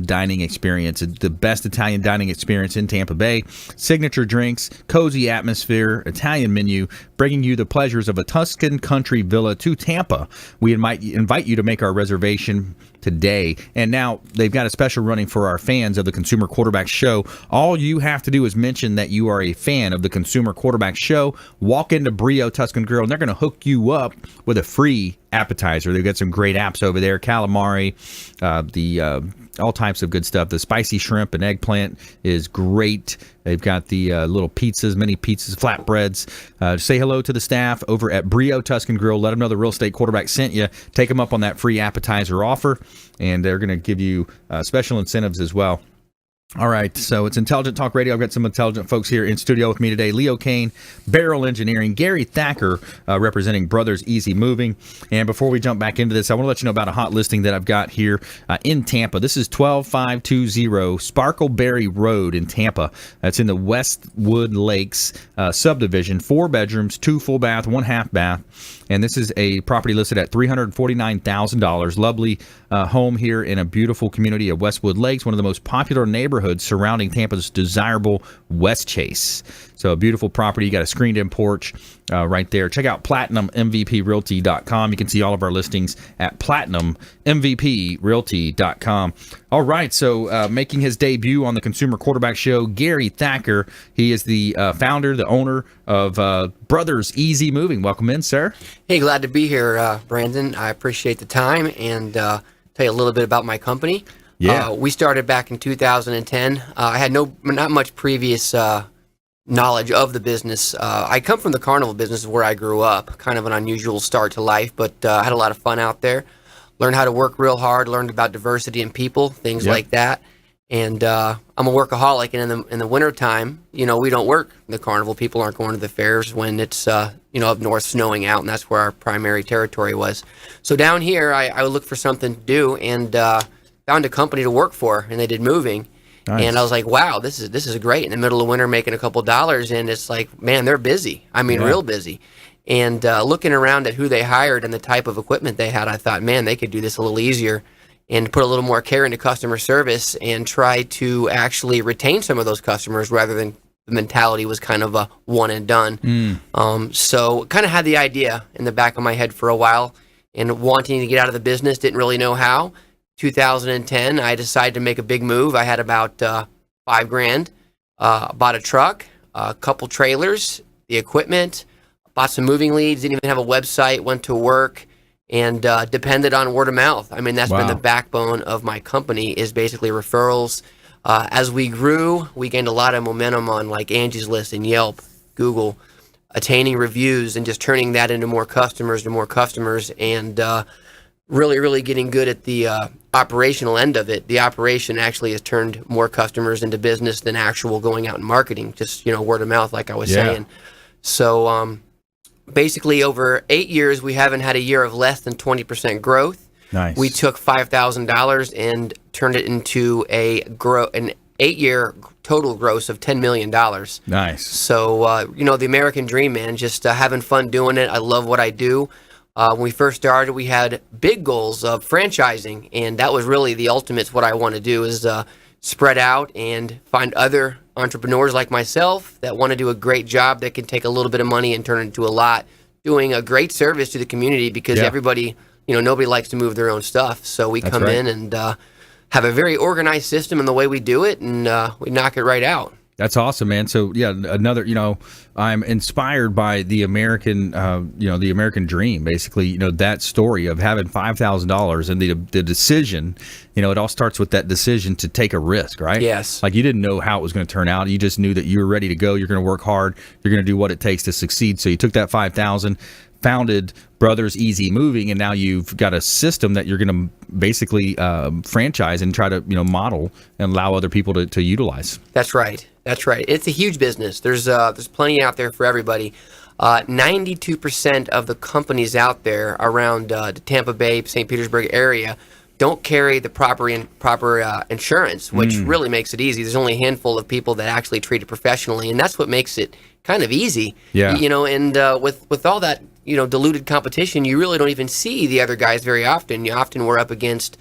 Speaker 2: dining experience. It's the best Italian dining experience in Tampa Bay. Signature drinks, cozy atmosphere, Italian menu, bringing you the pleasures of a Tuscan country villa to Tampa. We invite you to make our reservation today. And now they've got a special running for our fans of the Consumer Quarterback Show. All you have to do is mention that you are a fan of the Consumer Quarterback Show. Walk into Brio Tuscan Grill, and they're going to hook you up with a free appetizer. They've got some great apps over there, calamari, all types of good stuff. The spicy shrimp and eggplant is great. They've got the little pizzas, mini pizzas, flatbreads. Say hello to the staff over at Brio Tuscan Grill. Let them know the Real Estate Quarterback sent you. Take them up on that free appetizer offer, and they're going to give you special incentives as well. All right, so it's Intelligent Talk Radio. I've got some intelligent folks here in studio with me today. Leo Kane, Barrel Engineering, Gary Thacker, representing Brothers Easy Moving. And before we jump back into this, I want to let you know about a hot listing that I've got here in Tampa. This is 12520 Sparkleberry Road in Tampa. That's in the Westwood Lakes subdivision. 4 bedrooms, 2 full bath, 1 half bath. And this is a property listed at $349,000. Lovely home here in a beautiful community of Westwood Lakes, one of the most popular neighborhoods surrounding Tampa's desirable West Chase. So a beautiful property. You got a screened-in porch right there. Check out PlatinumMVPRealty.com. You can see all of our listings at PlatinumMVPRealty.com. All right, so making his debut on the Consumer Quarterback Show, Gary Thacker. He is the founder, the owner of Brothers Easy Moving. Welcome in, sir.
Speaker 8: Hey, glad to be here, Brandon. I appreciate the time and tell you a little bit about my company.
Speaker 2: Yeah.
Speaker 8: We started back in 2010. I had not much previous knowledge of the business. I come from the carnival business where I grew up. Kind of an unusual start to life, but I had a lot of fun out there. Learned how to work real hard. Learned about diversity in people, things like that. And I'm a workaholic. And in the wintertime, we don't work. The carnival people aren't going to the fairs when it's up north snowing out, and that's where our primary territory was. So down here, I would look for something to do, and found a company to work for, and they did moving. Nice. And I was like, wow, this is great. In the middle of winter, making a couple dollars, and it's like, man, they're busy. I mean, real busy. And looking around at who they hired and the type of equipment they had, I thought, man, they could do this a little easier and put a little more care into customer service and try to actually retain some of those customers rather than the mentality was kind of a one and done. So kind of had the idea in the back of my head for a while and wanting to get out of the business, didn't really know how. 2010, I decided to make a big move. I had about $5,000. Bought a truck, a couple trailers, the equipment, bought some moving leads, didn't even have a website, went to work, and depended on word of mouth. I mean, that's been the backbone of my company is basically referrals. As we grew, we gained a lot of momentum on like Angie's List and Yelp, Google, attaining reviews and just turning that into more customers and really getting good at the operational end of it. The operation actually has turned more customers into business than actual going out and marketing, just, word of mouth, like I was saying. So basically over 8 years, we haven't had a year of less than 20% growth.
Speaker 2: Nice.
Speaker 8: We took $5,000 and turned it into an 8-year total gross of $10 million.
Speaker 2: Nice.
Speaker 8: So, the American dream, man, just having fun doing it. I love what I do. When we first started, we had big goals of franchising, and that was really the ultimate. What I want to do is spread out and find other entrepreneurs like myself that want to do a great job that can take a little bit of money and turn it into a lot, doing a great service to the community because everybody, nobody likes to move their own stuff. So we come in and have a very organized system in the way we do it, and we knock it right out.
Speaker 2: That's awesome, man. So yeah, another, I'm inspired by the American, the American dream, basically, that story of having $5,000 and the decision, it all starts with that decision to take a risk, right?
Speaker 8: Yes.
Speaker 2: Like you didn't know how it was going to turn out. You just knew that you were ready to go. You're going to work hard. You're going to do what it takes to succeed. So you took that 5,000, founded Brothers Easy Moving, and now you've got a system that you're going to basically franchise and try to model and allow other people to utilize.
Speaker 8: That's right. That's right. It's a huge business. There's plenty out there for everybody. 92% of the companies out there around the Tampa Bay, St. Petersburg area don't carry the proper insurance, which really makes it easy. There's only a handful of people that actually treat it professionally, and that's what makes it kind of easy.
Speaker 2: Yeah.
Speaker 8: And with all that diluted competition, you really don't even see the other guys very often. We're up against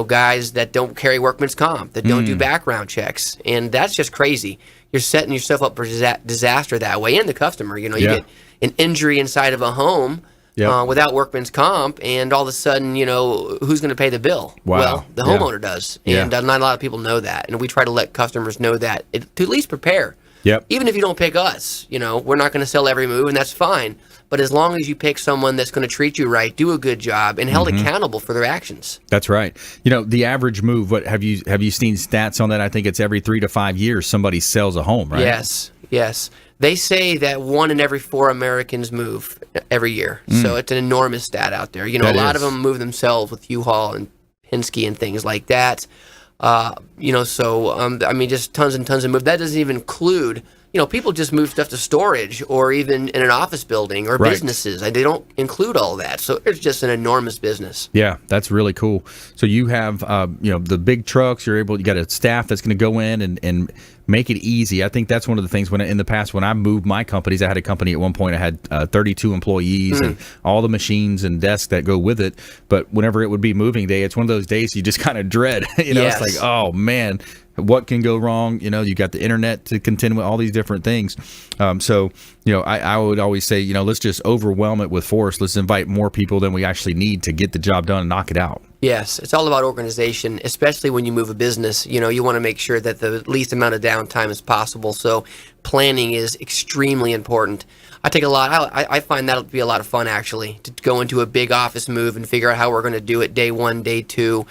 Speaker 8: guys that don't carry workman's comp, that don't do background checks. And that's just crazy. You're setting yourself up for disaster that way. And the customer, you get an injury inside of a home without workman's comp, and all of a sudden, who's going to pay the bill?
Speaker 2: Wow.
Speaker 8: Well, the homeowner does. And not a lot of people know that. And we try to let customers know that, to at least prepare.
Speaker 2: Yep.
Speaker 8: Even if you don't pick us, we're not going to sell every move, and that's fine. But as long as you pick someone that's going to treat you right, do a good job, and held accountable for their actions.
Speaker 2: That's right. The average move. What have you seen stats on that? I think it's every 3 to 5 years somebody sells a home, right?
Speaker 8: Yes. They say that 1 in every 4 Americans move every year. So it's an enormous stat out there. A lot of them move themselves with U-Haul and Penske and things like that. Just tons and tons of move. That doesn't even include. People just move stuff to storage or even in an office building or businesses. They don't include all that. So it's just an enormous business.
Speaker 2: Yeah, that's really cool. So you have, the big trucks. You got a staff that's going to go in and make it easy. I think that's one of the things in the past when I moved my companies, I had a company at one point, I had 32 employees and all the machines and desks that go with it. But whenever it would be moving day, it's one of those days you just kind of dread. It's like, oh man, what can go wrong? You got the internet to contend with all these different things. I would always say, let's just overwhelm it with force. Let's invite more people than we actually need to get the job done and knock it out.
Speaker 8: Yes, it's all about organization, especially when you move a business. You want to make sure that the least amount of downtime is possible. So planning is extremely important. I find that'll be a lot of fun, actually, to go into a big office move and figure out how we're going to do it day 1, day 2.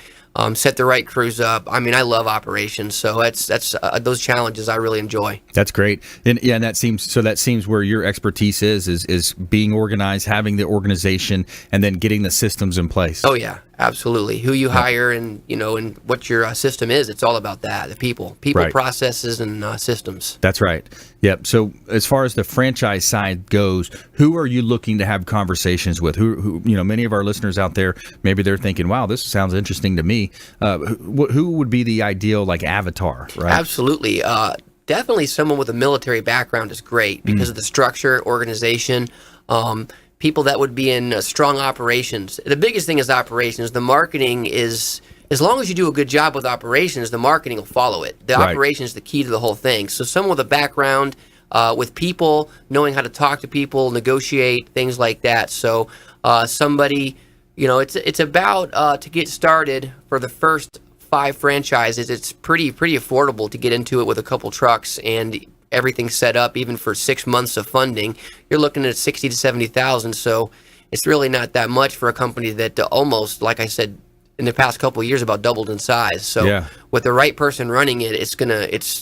Speaker 8: Set the right crews up. I love operations, so that's those challenges I really enjoy.
Speaker 2: That's great, and that seems where your expertise is being organized, having the organization, and then getting the systems in place.
Speaker 8: Oh yeah, absolutely. Who you hire and and what your system is. It's all about that. The people,
Speaker 2: right.
Speaker 8: Processes, and systems.
Speaker 2: That's right. Yep. So as far as the franchise side goes, who are you looking to have conversations with? Who many of our listeners out there, maybe they're thinking, wow, this sounds interesting to me. Who would be the ideal avatar, right?
Speaker 8: Absolutely. Definitely someone with a military background is great because of the structure, organization, people that would be in strong operations. The biggest thing is operations. The marketing is, as long as you do a good job with operations, the marketing will follow it. The operation is the key to the whole thing. So someone with a background with people, knowing how to talk to people, negotiate, things like that. So somebody... it's about to get started for the first 5 franchises. It's pretty affordable to get into it with a couple trucks and everything set up, even for 6 months of funding. You're looking at 60 to 70,000. So it's really not that much for a company that almost, like I said, in the past couple of years, about doubled in size. So with the right person running it,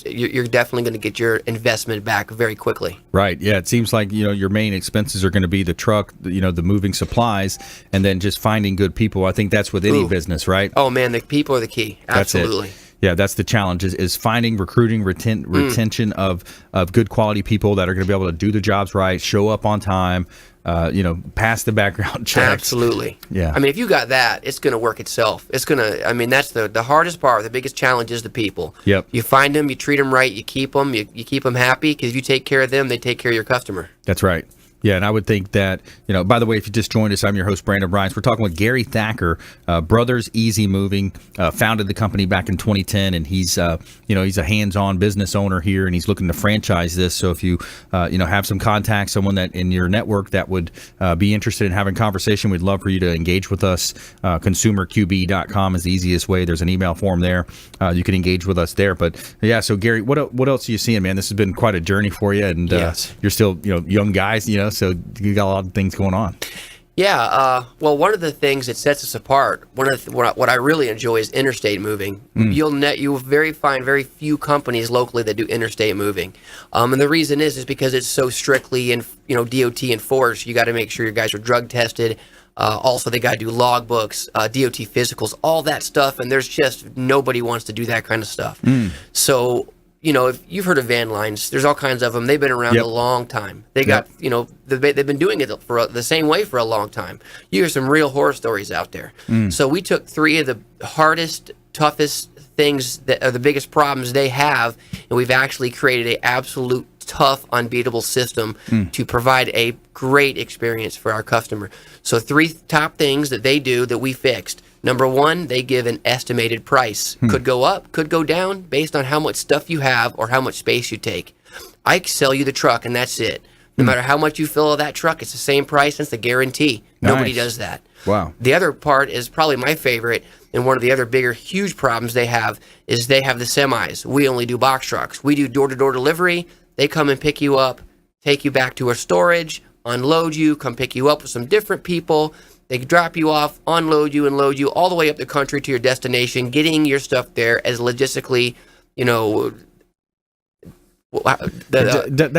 Speaker 8: you're definitely gonna get your investment back very quickly.
Speaker 2: Right. Yeah. It seems like your main expenses are going to be the truck, the moving supplies, and then just finding good people. I think that's with any business, right?
Speaker 8: Oh man, the people are the key. Absolutely.
Speaker 2: That's it. Yeah, that's the challenge is finding, recruiting, retention of good quality people that are going to be able to do the jobs right, show up on time, pass the background checks.
Speaker 8: Absolutely.
Speaker 2: Yeah.
Speaker 8: If you got that, it's going to work itself. It's going to, that's the hardest part. The biggest challenge is the people.
Speaker 2: Yep.
Speaker 8: You find them, you treat them right, you keep them, you keep them happy, because if you take care of them, they take care of your customer.
Speaker 2: That's right. Yeah, and I would think that, by the way, if you just joined us, I'm your host, Brandon Rhymes. We're talking with Gary Thacker, Brothers Easy Moving, founded the company back in 2010, and he's a hands-on business owner here, and he's looking to franchise this. So if you, have some contacts, someone that in your network that would be interested in having a conversation, we'd love for you to engage with us. ConsumerQB.com is the easiest way. There's an email form there. You can engage with us there. But yeah, so Gary, what else are you seeing, man? This has been quite a journey for you, and
Speaker 8: Yes.
Speaker 2: You're still, young guys, so you got a lot of things going on.
Speaker 8: Yeah, well, one of the things that sets us apart, what I really enjoy is interstate moving. You'll find very few companies locally that do interstate moving, and the reason is because it's so strictly DOT enforced. You got to make sure your guys are drug tested. Also, they got to do logbooks, DOT physicals, all that stuff, and there's just nobody wants to do that kind of stuff. So. If you've heard of van lines, there's all kinds of them. They've been around a long time. They got, they've been doing it for the same way for a long time. You hear some real horror stories out there. So we took 3 of the hardest, toughest things that are the biggest problems they have, and we've actually created an absolute tough, unbeatable system to provide a great experience for our customer. So 3 top things that they do that we fixed. Number 1, they give an estimated price. Could go up, could go down, based on how much stuff you have or how much space you take. I sell you the truck, and that's it. No matter how much you fill of that truck, it's the same price. It's a guarantee.
Speaker 2: Nice.
Speaker 8: Nobody does that.
Speaker 2: Wow.
Speaker 8: The other part is probably my favorite, and one of the other bigger, huge problems they have is they have the semis. We only do box trucks. We do door-to-door delivery. They come and pick you up, take you back to our storage, unload you, come pick you up with some different people. They drop you off, unload you, and load you all the way up the country to your destination, getting your stuff there as logistically,
Speaker 2: that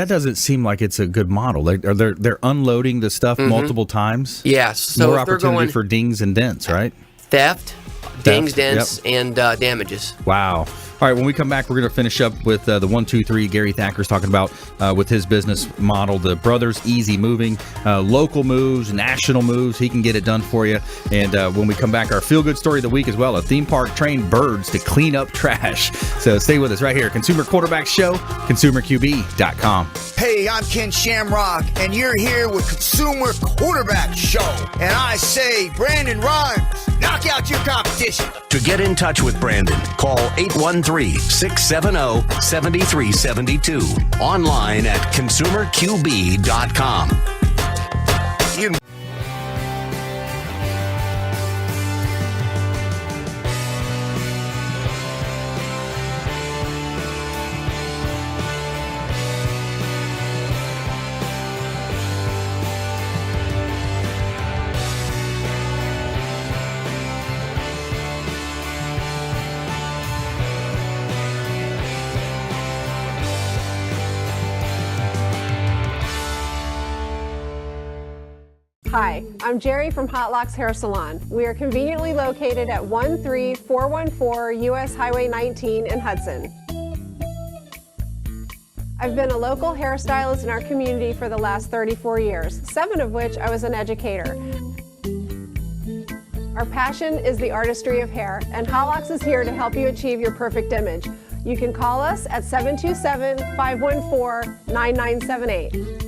Speaker 2: doesn't seem like it's a good model. They're unloading the stuff multiple times.
Speaker 8: Yes. So
Speaker 2: more
Speaker 8: if they're
Speaker 2: opportunity
Speaker 8: going
Speaker 2: for dings and dents, right?
Speaker 8: Theft, dings, dents, and damages.
Speaker 2: Wow. All right, when we come back, we're going to finish up with the 1, 2, 3 Gary Thacker's talking about with his business model, the Brothers Easy Moving, local moves, national moves. He can get it done for you. And when we come back, our feel-good story of the week as well. A theme park trained birds to clean up trash. So stay with us right here. Consumer Quarterback Show, ConsumerQB.com.
Speaker 12: Hey, I'm Ken Shamrock, and you're here with Consumer Quarterback Show. And I say, Brandon Rhymes, knock out your competition.
Speaker 1: To get in touch with Brandon, call 813-670-7372. Online at ConsumerQB.com.
Speaker 9: Hi, I'm Jerry from Hot Locks Hair Salon. We are conveniently located at 13414 US Highway 19 in Hudson. I've been a local hairstylist in our community for the last 34 years, 7 of which I was an educator. Our passion is the artistry of hair, and Hot Locks is here to help you achieve your perfect image. You can call us at 727-514-9978.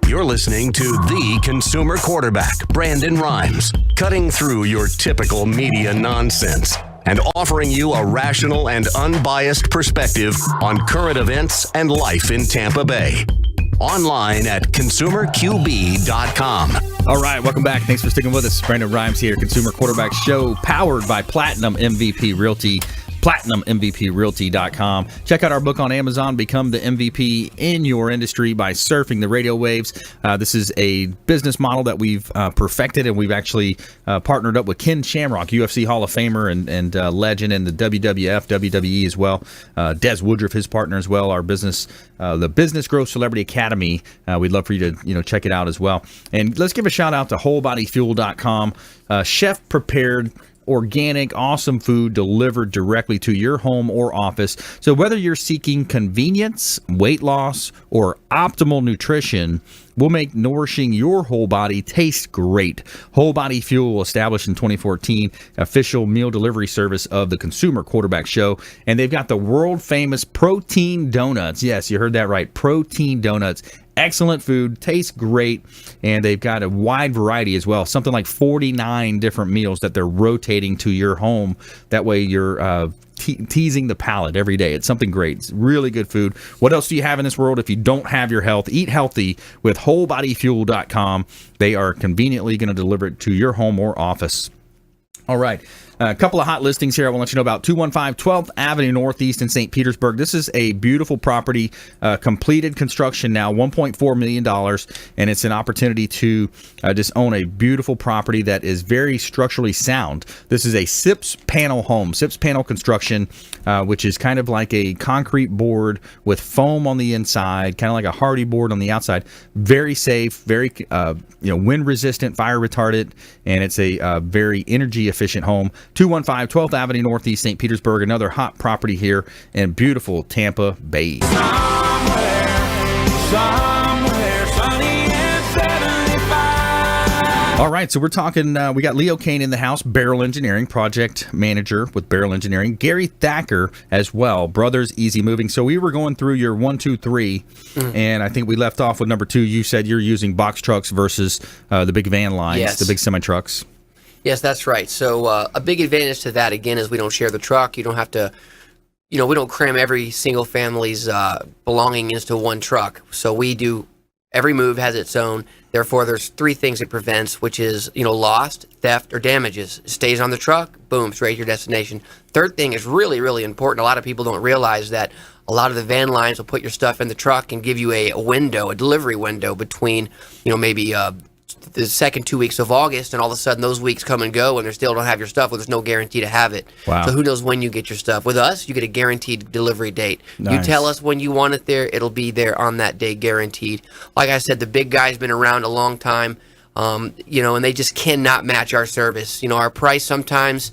Speaker 1: You're listening to the Consumer Quarterback, Brandon Rhymes, cutting through your typical media nonsense and offering you a rational and unbiased perspective on current events and life in Tampa Bay. Online at consumerqb.com.
Speaker 2: All right, welcome back. Thanks for sticking with us. Brandon Rhymes here, Consumer Quarterback Show, powered by Platinum MVP Realty. PlatinumMVPRealty.com. Check out our book on Amazon, Become the MVP in Your Industry by Surfing the Radio Waves. This is a business model that we've perfected, and we've actually partnered up with Ken Shamrock, UFC Hall of Famer and legend in the WWF, WWE as well. Des Woodruff, his partner as well. Our business, the Business Growth Celebrity Academy. We'd love for you to check it out as well. And let's give a shout out to WholeBodyFuel.com. Chef prepared, organic, awesome food delivered directly to your home or office. So whether you're seeking convenience, weight loss, or optimal nutrition, we'll make nourishing your whole body taste great. Whole Body Fuel, established in 2014, official meal delivery service of the Consumer Quarterback Show. And they've got the world famous protein donuts. Yes, you heard that right. Protein donuts. Excellent food, tastes great, and they've got a wide variety as well. Something like 49 different meals that they're rotating to your home. That way you're teasing the palate every day. It's something great. It's really good food. What else do you have in this world if you don't have your health? Eat healthy with WholeBodyFuel.com. They are conveniently going to deliver it to your home or office. All right. A couple of hot listings here I want to let you know about. 215 12th Avenue Northeast in St. Petersburg. This is a beautiful property, completed construction now, $1.4 million, and it's an opportunity to just own a beautiful property that is very structurally sound. This is a SIPS panel home, SIPS panel construction, which is kind of like a concrete board with foam on the inside, kind of like a hardy board on the outside. Very safe, very wind resistant, fire retardant, and it's a very energy efficient home. 215 12th Avenue Northeast, St. Petersburg. Another hot property here in beautiful Tampa Bay.
Speaker 13: Somewhere sunny and 75.
Speaker 2: All right, so we're talking, we got Leo Kane in the house, Barrel Engineering, project manager with Barrel Engineering. Gary Thacker as well, Brothers Easy Moving. So we were going through your 1, 2, 3, and I think we left off with number 2. You said you're using box trucks versus the big van lines, the big semi-trucks.
Speaker 8: Yes, that's right. So a big advantage to that, again, is we don't share the truck. You don't have to, we don't cram every single family's belongings into one truck. So we do, every move has its own. Therefore, there's 3 things it prevents, which is, lost, theft, or damages. It stays on the truck, boom, straight to your destination. Third thing is really, really important. A lot of people don't realize that a lot of the van lines will put your stuff in the truck and give you a window, a delivery window between, maybe the second 2 weeks of August, and all of a sudden those weeks come and go and they still don't have your stuff. Well, there's no guarantee to have it.
Speaker 2: Wow.
Speaker 8: So who knows when you get your stuff. With us, you get a guaranteed delivery date.
Speaker 2: Nice.
Speaker 8: You tell us when you want it there, it'll be there on that day, guaranteed. Like I said, the big guy's been around a long time, and they just cannot match our service. Our price sometimes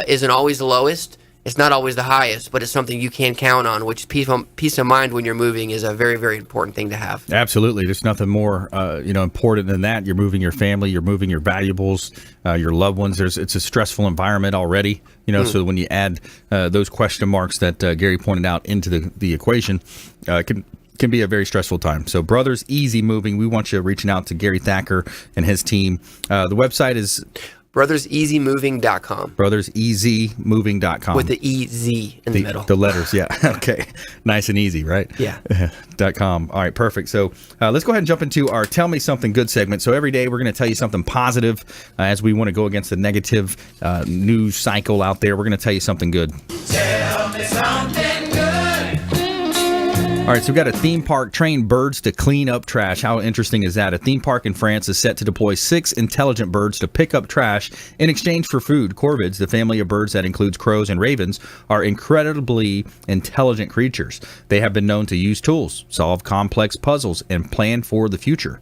Speaker 8: isn't always the lowest. It's not always the highest, but it's something you can count on, which peace of mind when you're moving is a very, very important thing to have.
Speaker 2: Absolutely. There's nothing more, important than that. You're moving your family, you're moving your valuables, your loved ones. It's a stressful environment already, so when you add those question marks that Gary pointed out into the equation, can be a very stressful time. So Brothers Easy Moving, we want you reaching out to Gary Thacker and his team. The website is
Speaker 8: BrothersEasyMoving.com.
Speaker 2: BrothersEasyMoving.com.
Speaker 8: With the EZ in the middle.
Speaker 2: The letters, yeah. Okay. Nice and easy, right?
Speaker 8: Yeah.
Speaker 2: .com. All right, perfect. So let's go ahead and jump into our Tell Me Something Good segment. So every day we're going to tell you something positive as we want to go against the negative news cycle out there. We're going to tell you something good.
Speaker 13: Tell me something good.
Speaker 2: All right, so we've got a theme park train birds to clean up trash. How interesting is that? A theme park in France is set to deploy 6 intelligent birds to pick up trash in exchange for food. Corvids, the family of birds that includes crows and ravens, are incredibly intelligent creatures. They have been known to use tools, solve complex puzzles, and plan for the future.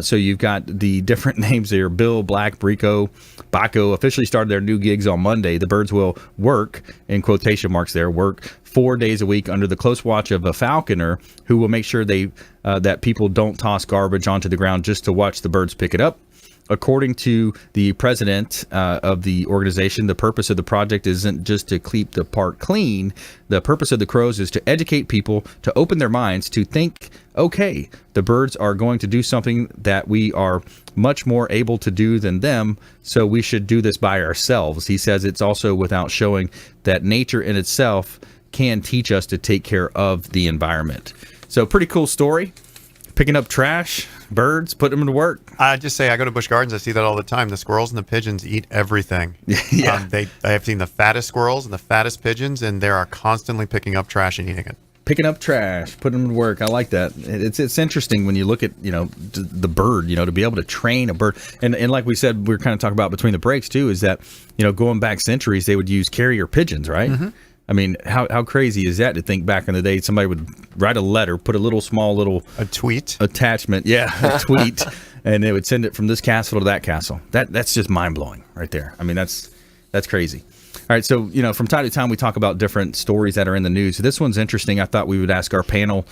Speaker 2: So you've got the different names there. Bill, Black, Brico, Baco officially started their new gigs on Monday. The birds will work, in quotation marks there, work 4 days a week under the close watch of a falconer who will make sure that people don't toss garbage onto the ground just to watch the birds pick it up. According to the president of the organization, the purpose of the project isn't just to keep the park clean. The purpose of the crows is to educate people, to open their minds, to think, okay, the birds are going to do something that we are much more able to do than them, so we should do this by ourselves. He says it's also without showing that nature in itself can teach us to take care of the environment. So pretty cool story. Picking up trash, birds, putting them to work.
Speaker 6: I just say I go to Busch Gardens. I see that all the time. The squirrels and the pigeons eat everything.
Speaker 2: Yeah.
Speaker 6: I have seen the fattest squirrels and the fattest pigeons, and they are constantly picking up trash and eating it.
Speaker 2: Picking up trash, putting them to work. I like that. It's interesting when you look at, the bird, to be able to train a bird. And like we said, we were kind of talking about between the breaks too, is that, going back centuries, they would use carrier pigeons, right? Mm-hmm. I mean, how crazy is that to think back in the day somebody would write a letter, put a
Speaker 6: tweet
Speaker 2: attachment, a tweet, and they would send it from this castle to that castle. That's just mind blowing right there. I mean, that's crazy. All right, so from time to time we talk about different stories that are in the news. This one's interesting. I thought we would ask our panel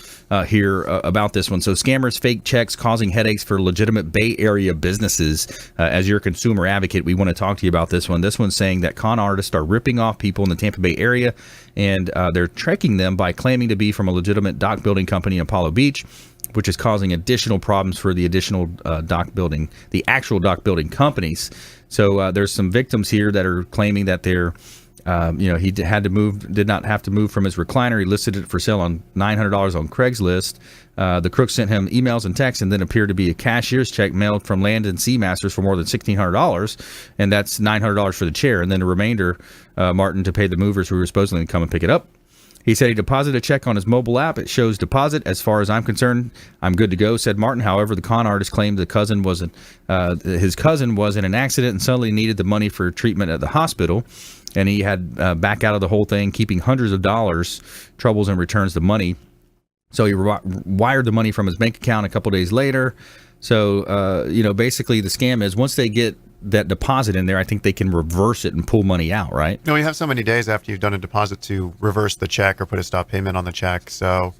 Speaker 2: here about this one. So scammers fake checks causing headaches for legitimate Bay Area businesses. As your consumer advocate, we want to talk to you about this one. This one's saying that con artists are ripping off people in the Tampa Bay area, and they're tricking them by claiming to be from a legitimate dock building company in Apollo Beach, which is causing additional problems for the actual dock building companies. So there's some victims here that are claiming that they're, he did not have to move from his recliner. He listed it for sale on $900 on Craigslist. The crook sent him emails and texts, and then appeared to be a cashier's check mailed from Land and Sea Masters for more than $1,600, and that's $900 for the chair, and then the remainder, Martin, to pay the movers who were supposedly going to come and pick it up. He said he deposited a check on his mobile app. It shows deposit. As far as I'm concerned, I'm good to go, said Martin. However, the con artist claimed his cousin was in an accident and suddenly needed the money for treatment at the hospital. And he had back out of the whole thing, keeping hundreds of dollars, troubles and returns the money. So he wired the money from his bank account a couple days later. So, basically the scam is once they get that deposit in there, I think they can reverse it and pull money out, right?
Speaker 6: No, you have so many days after you've done a deposit to reverse the check or put a stop payment on the check. So,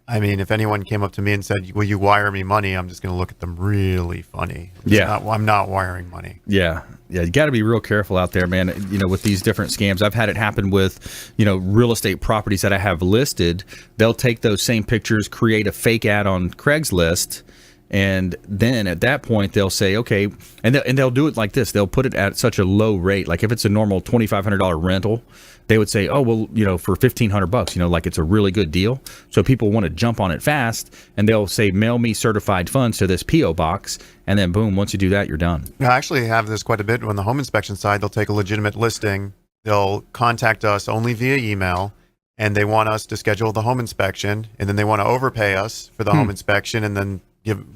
Speaker 6: I mean, if anyone came up to me and said, will you wire me money? I'm just going to look at them really funny. I'm not wiring money.
Speaker 2: Yeah. You got to be real careful out there, man. With these different scams. I've had it happen with, real estate properties that I have listed. They'll take those same pictures, create a fake ad on Craigslist, and then at that point they'll say, okay, and they'll do it like this. They'll put it at such a low rate. Like if it's a normal $2,500 rental, they would say, oh, well, for $1,500, like it's a really good deal. So people want to jump on it fast, and they'll say, mail me certified funds to this P.O. box. And then boom, once you do that, you're done.
Speaker 6: I actually have this quite a bit on the home inspection side. They'll take a legitimate listing. They'll contact us only via email, and they want us to schedule the home inspection, and then they want to overpay us for the home inspection, and then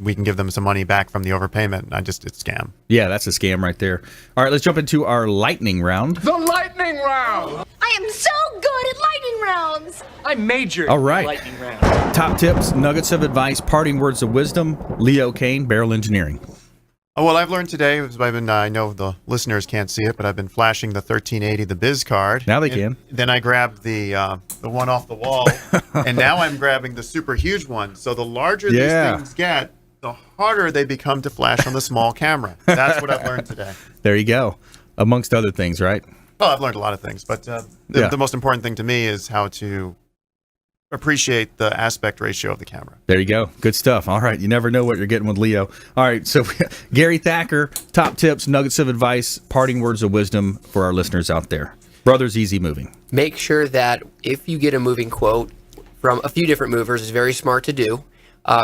Speaker 6: we can give them some money back from the overpayment. It's scam.
Speaker 2: Yeah, that's a scam right there. All right, let's jump into our lightning round.
Speaker 13: The lightning round!
Speaker 14: I am so good at lightning rounds!
Speaker 13: I majored
Speaker 2: All right.
Speaker 13: in lightning round.
Speaker 2: Top tips, nuggets of advice, parting words of wisdom. Leo Kane, Barrel Engineering.
Speaker 6: Oh, well, I've learned today, I know the listeners can't see it, but I've been flashing the 1380, the biz card.
Speaker 2: Now they can.
Speaker 6: Then I grabbed the one off the wall, and now I'm grabbing the super huge one. So the larger these things get, the harder they become to flash on the small camera. That's what I've learned today.
Speaker 2: There you go. Amongst other things, right?
Speaker 6: Well, I've learned a lot of things, but the most important thing to me is how to appreciate the aspect ratio of the camera.
Speaker 2: There you go. Good stuff. All right. You never know what you're getting with Leo. All right. So Gary Thacker, top tips, nuggets of advice, parting words of wisdom for our listeners out there. Brothers Easy Moving.
Speaker 8: Make sure that if you get a moving quote from a few different movers, it's very smart to do.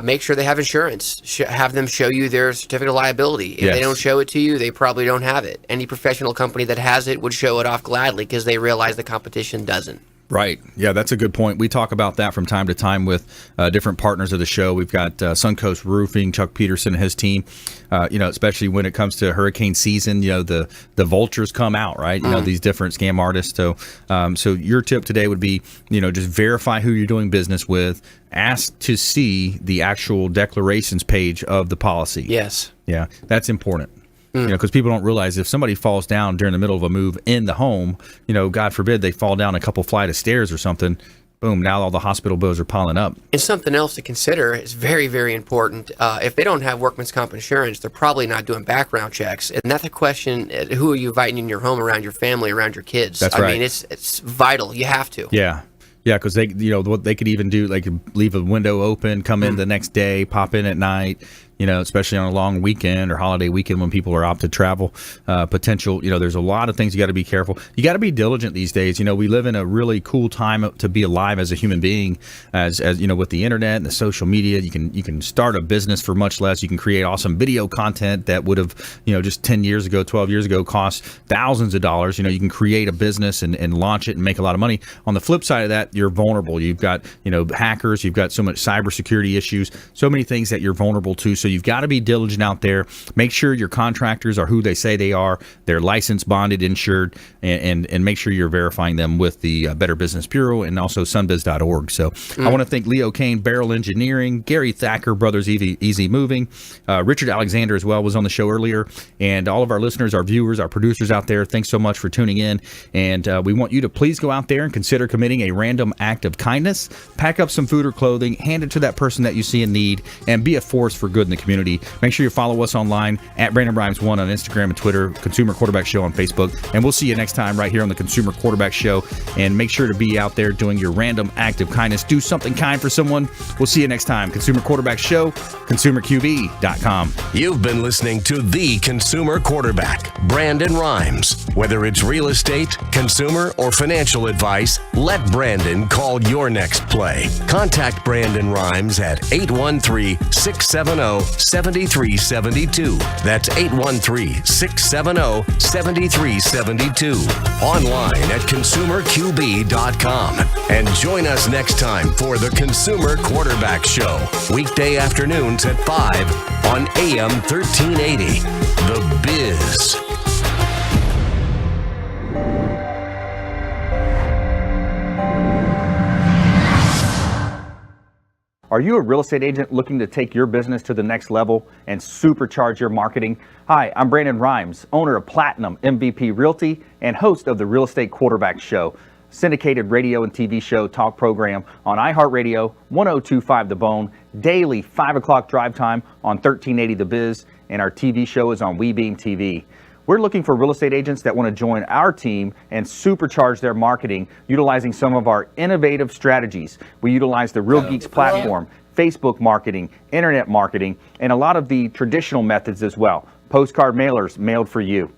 Speaker 8: Make sure they have insurance. Have them show you their certificate of liability. If they don't show it to you, they probably don't have it. Any professional company that has it would show it off gladly because they realize the competition doesn't.
Speaker 2: Right. Yeah, that's a good point. We talk about that from time to time with different partners of the show. We've got Suncoast Roofing, Chuck Peterson and his team, especially when it comes to hurricane season, the vultures come out, right? These different scam artists. So your tip today would be, just verify who you're doing business with. Ask to see the actual declarations page of the policy.
Speaker 8: Yes.
Speaker 2: Yeah, that's important. Because people don't realize if somebody falls down during the middle of a move in the home, God forbid they fall down a couple flight of stairs or something, boom, now all the hospital bills are piling up.
Speaker 8: And something else to consider is very, very important. If they don't have workman's comp insurance, they're probably not doing background checks. And that's a question, who are you inviting in your home, around your family, around your kids?
Speaker 2: That's right.
Speaker 8: I mean, it's vital. You have to.
Speaker 2: Yeah. Yeah, because what they could even do, they could leave a window open, come in the next day, pop in at night, especially on a long weekend or holiday weekend when people are out to travel. There's a lot of things you got to be careful. You got to be diligent these days. We live in a really cool time to be alive as a human being. As with the internet and the social media, you can start a business for much less. You can create awesome video content that would have, just 10 years ago, 12 years ago, cost thousands of dollars. You can create a business and launch it and make a lot of money. On the flip side of that, you're vulnerable. You've got, hackers. You've got so much cybersecurity issues, so many things that you're vulnerable to. So you've got to be diligent out there. Make sure your contractors are who they say they are. They're licensed, bonded, insured, and make sure you're verifying them with the Better Business Bureau and also sunbiz.org. So I want to thank Leo Kane, Barrel Engineering, Gary Thacker, Brothers Easy Moving, Richard Alexander as well was on the show earlier, and all of our listeners, our viewers, our producers out there, thanks so much for tuning in. And we want you to please go out there and consider committing a random act of kindness. Pack up some food or clothing, hand it to that person that you see in need, and be a force for good in the community. Make sure you follow us online at Brandon Rhymes 1 on Instagram and Twitter, Consumer Quarterback Show on Facebook, and we'll see you next time right here on the Consumer Quarterback Show. And make sure to be out there doing your random act of kindness. Do something kind for someone. We'll see you next time. Consumer Quarterback Show, ConsumerQB.com.
Speaker 1: You've been listening to the Consumer Quarterback, Brandon Rhymes. Whether it's real estate, consumer, or financial advice, let Brandon call your next play. Contact Brandon Rhymes at 813-670-7372. That's 813-670-7372. Online at consumerqb.com. And join us next time for the Consumer Quarterback Show. Weekday afternoons at 5 on AM 1380. The Biz.
Speaker 2: Are you a real estate agent looking to take your business to the next level and supercharge your marketing? Hi, I'm Brandon Rhymes, owner of Platinum MVP Realty and host of the Real Estate Quarterback Show, syndicated radio and TV show talk program on iHeartRadio, 1025 The Bone, daily 5 o'clock drive time on 1380 The Biz, and our TV show is on WeBeam TV. We're looking for real estate agents that want to join our team and supercharge their marketing utilizing some of our innovative strategies. We utilize the Real Geeks platform, Facebook marketing, internet marketing, and a lot of the traditional methods as well. Postcard mailers mailed for you,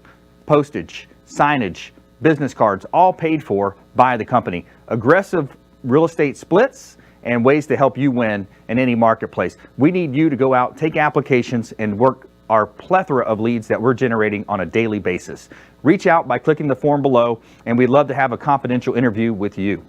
Speaker 2: postage, signage, business cards, all paid for by the company. Aggressive real estate splits and ways to help you win in any marketplace. We need you to go out, take applications, and work our plethora of leads that we're generating on a daily basis. Reach out by clicking the form below, and we'd love to have a confidential interview with you.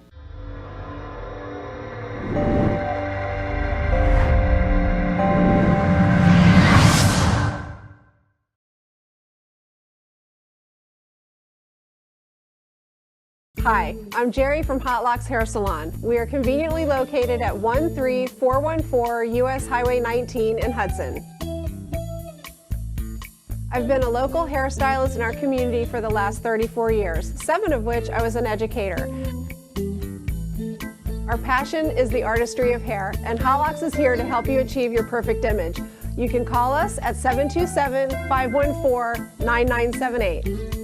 Speaker 9: Hi, I'm Jerry from Hot Locks Hair Salon. We are conveniently located at 13414 US Highway 19 in Hudson. I've been a local hairstylist in our community for the last 34 years, 7 of which I was an educator. Our passion is the artistry of hair, and Hot Locks is here to help you achieve your perfect image. You can call us at 727-514-9978.